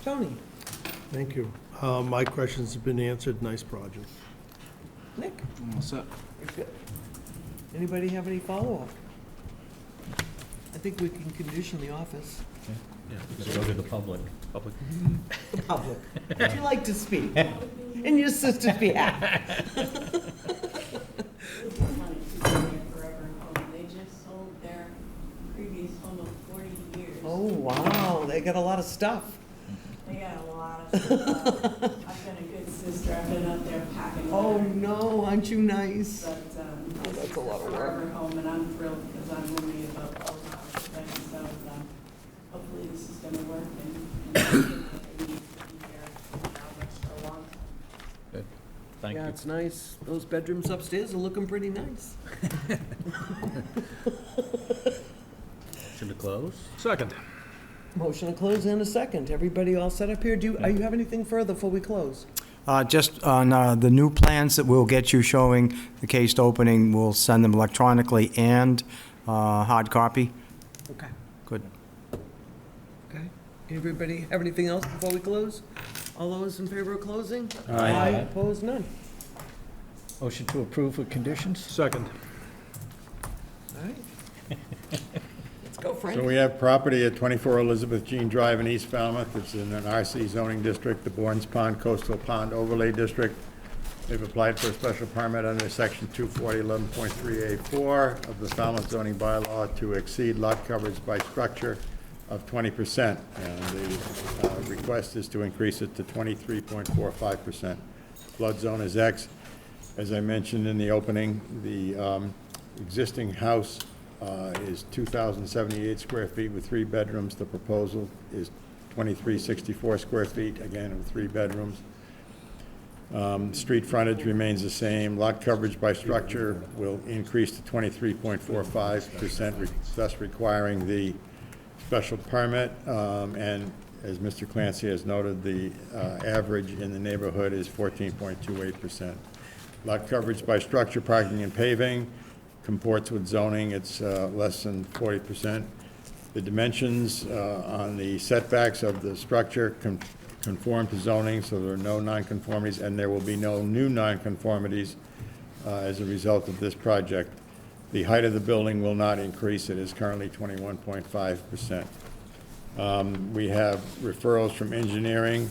Tony, Thank you. My questions have been answered. Nice project. Nick, What's up? you're good. Anybody have any follow-up? I think we can condition the office. Go to the public. Public. The public. Would you like to speak? In your sister's behalf. Forever home. They just sold their previous home of 40 years. Oh, wow, they got a lot of stuff. They got a lot of stuff. I've been a good sister. I've been out there packing. Oh, litter. no, aren't you nice? But this that's is a lot of work. forever home, and I'm thrilled because I'm roomy about both houses. So hopefully this is going to work and they need to be here for a long time. Good. Thank Yeah, you. it's nice. Those bedrooms upstairs are looking pretty nice. Should it close? Second. Motion to close in a second. Everybody all set up here? Do you have anything further before we close? Just on the new plans that we'll get you showing the cased opening, we'll send them electronically and hard copy. Okay. Good. Okay. Everybody have anything else before we close? All those in favor of closing? Aye. Opposed? None. Motion to approve with conditions? Second. All right. Let's go, Frank. So we have property at 24 Elizabeth Jean Drive in East Falmouth. It's in an RC zoning district, the Bournes Pond Coastal Pond Overlay District. They've applied for a special permit under section 24011.3A4 of the Falmouth Zoning Bylaw to exceed lot coverage by structure of 20%. And the request is to increase it to 23.45%. Flood zone is X. As I mentioned in the opening, the existing house is 2,078 square feet with 3 bedrooms. The proposal is 2,364 square feet, again, with 3 bedrooms. Street frontage remains the same. Lot coverage by structure will increase to 23.45%, thus requiring the special permit. And as Mr. Clancy has noted, the average in the neighborhood is 14.28%. Lot coverage by structure, parking, and paving comports with zoning. It's less than 40%. The dimensions on the setbacks of the structure conform to zoning, so there are no nonconformities, and there will be no new nonconformities as a result of this project. The height of the building will not increase. It is currently 21.5%. We have referrals from engineering,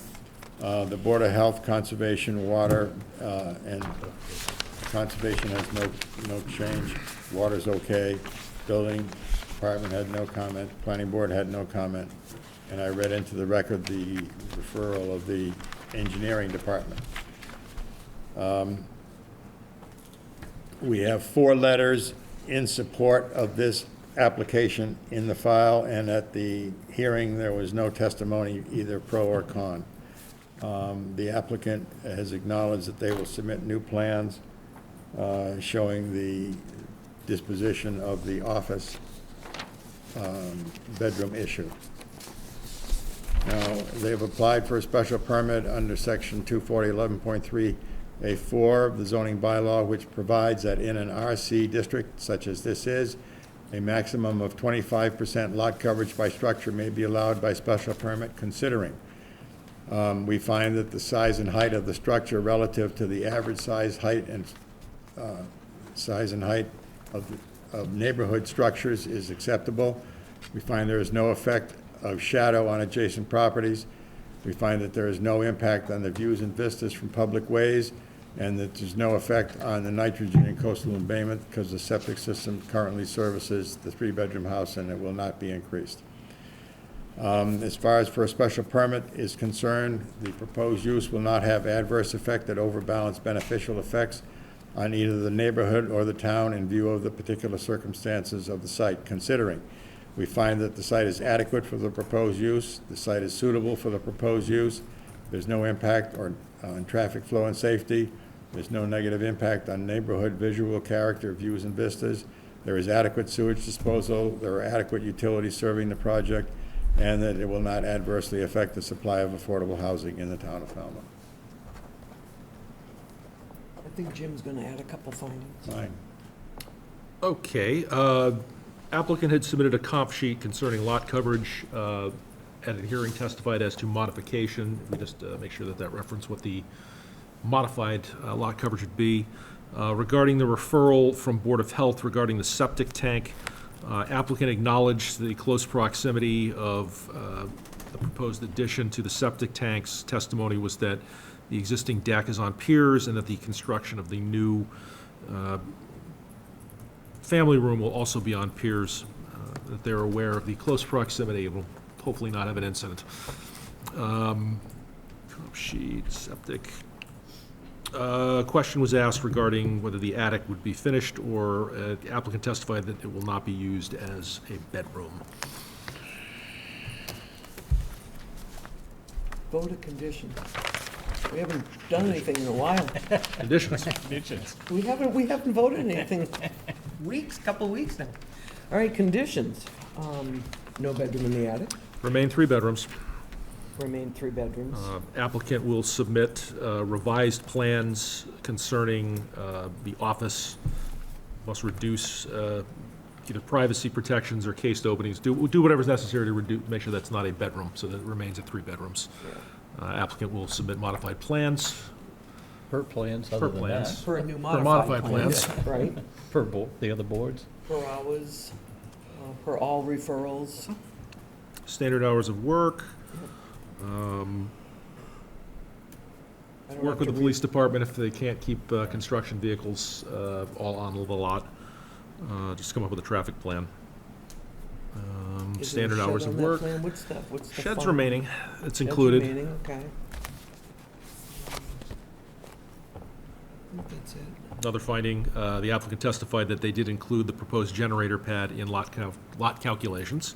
the Board of Health, Conservation, Water, and Conservation has no change. Water's okay. Building Department had no comment. Planning Board had no comment. And I read into the record the referral of the Engineering Department. We have 4 letters in support of this application in the file, and at the hearing, there was no testimony, either pro or con. The applicant has acknowledged that they will submit new plans showing the disposition of the office bedroom issue. Now, they've applied for a special permit under section 24011.3A4 of the zoning bylaw, which provides that in an RC district such as this is, a maximum of 25% lot coverage by structure may be allowed by special permit considering. We find that the size and height of the structure relative to the average size, height, and of neighborhood structures is acceptable. We find there is no effect of shadow on adjacent properties. We find that there is no impact on the views and vistas from public ways, and that there's no effect on the nitrogen and coastal embayment because the septic system currently services the 3-bedroom house and it will not be increased. As far as for a special permit is concerned, the proposed use will not have adverse effect that overbalance beneficial effects on either the neighborhood or the town in view of the particular circumstances of the site. Considering, we find that the site is adequate for the proposed use, the site is suitable for the proposed use, there's no impact on traffic flow and safety, there's no negative impact on neighborhood visual character, views and vistas, there is adequate sewage disposal, there are adequate utilities serving the project, and that it will not adversely affect the supply of affordable housing in the town of Falmouth. I think Jim's gonna add a couple findings. Fine. Okay, applicant had submitted a comp sheet concerning lot coverage, and at a hearing testified as to modification. We just make sure that reference what the modified lot coverage would be. Regarding the referral from Board of Health regarding the septic tank, applicant acknowledged the close proximity of the proposed addition to the septic tanks. Testimony was that the existing deck is on piers and that the construction of the new family room will also be on piers, that they're aware of the close proximity and will hopefully not have an incident. Comp sheet, septic. Question was asked regarding whether the attic would be finished, or the applicant testified that it will not be used as a bedroom. Vote of conditions. We haven't done anything in a while. Conditions. We haven't voted anything couple weeks now. All right, conditions. No bedroom in the attic, Remain 3 bedrooms. remain 3 bedrooms. Applicant will submit revised plans concerning the office, must reduce either privacy protections or cased openings, do whatever's necessary to make sure that's not a bedroom, so that it remains at 3 bedrooms. Applicant will submit modified plans. Per plans, Per other than plans. that. For a new For modified modified plan. plans. Right, Per the other boards. per hours, per all referrals. Standard hours of work. I don't Work have with to the police department if they can't keep construction vehicles all on the lot. Just come up with a traffic plan. Is there a Standard shed hours on of that work. plan? What's the Sheds fun? remaining, it's Sheds included. remaining, okay. I think that's it. Another finding, the applicant testified that they did include the proposed generator pad in lot calculations.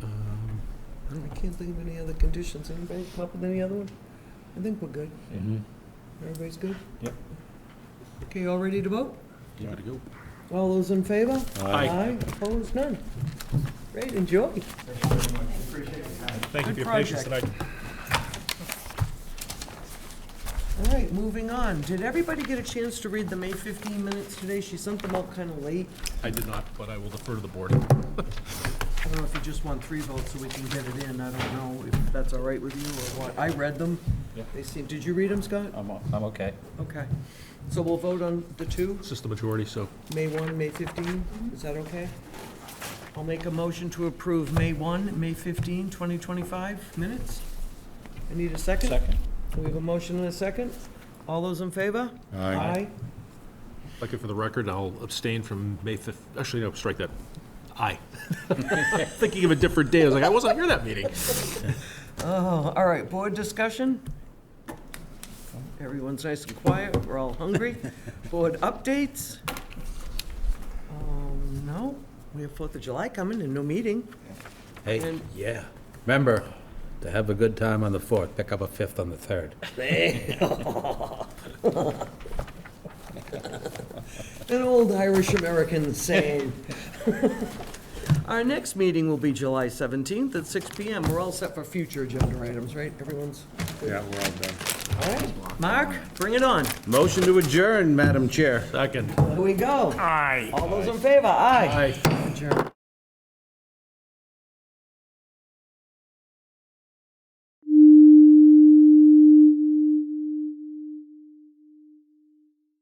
I can't think of any other conditions. Anybody come up with any other one? I think we're good. Everybody's good? Yep. Okay, all ready to vote? Good to go. All those in favor? Aye. Opposed, none. Great, enjoy. Thank you Good for your patience project. tonight. All right, moving on. Did everybody get a chance to read the May 15 minutes today? She sent them out kind of late. I did not, but I will defer to the board. I don't know if you just want 3 votes so we can get it in. I don't know if that's all right with you or what. I read them. Yeah. They seem, did you read them, Scott? I'm okay. Okay. So we'll vote on the 2, It's just the majority, so May 1, May 15? Is that okay? I'll make a motion to approve May 1, May 15, 2025 minutes. I need a second. Second. We have a motion and a second. All those in favor? Aye. like it for the record, I'll abstain from May 5th. Actually, no, strike that. Aye. Thinking of a different day. I was like, I wasn't here that meeting. Oh, all right, board discussion? Everyone's nice and quiet, we're all hungry. Board updates? No, we have 4th of July coming and no meeting. Hey, And- yeah. Remember, to have a good time on the 4th, pick up a 5th on the 3rd. An old Irish American saying. Our next meeting will be July 17th at 6 PM. We're all set for future agenda items, right? Everyone's good? Yeah, we're all done. All right, Mark, bring it on. Motion to adjourn, Madam Chair. Second. Here we go. Aye. All those in favor? Aye. Aye. Adjourn.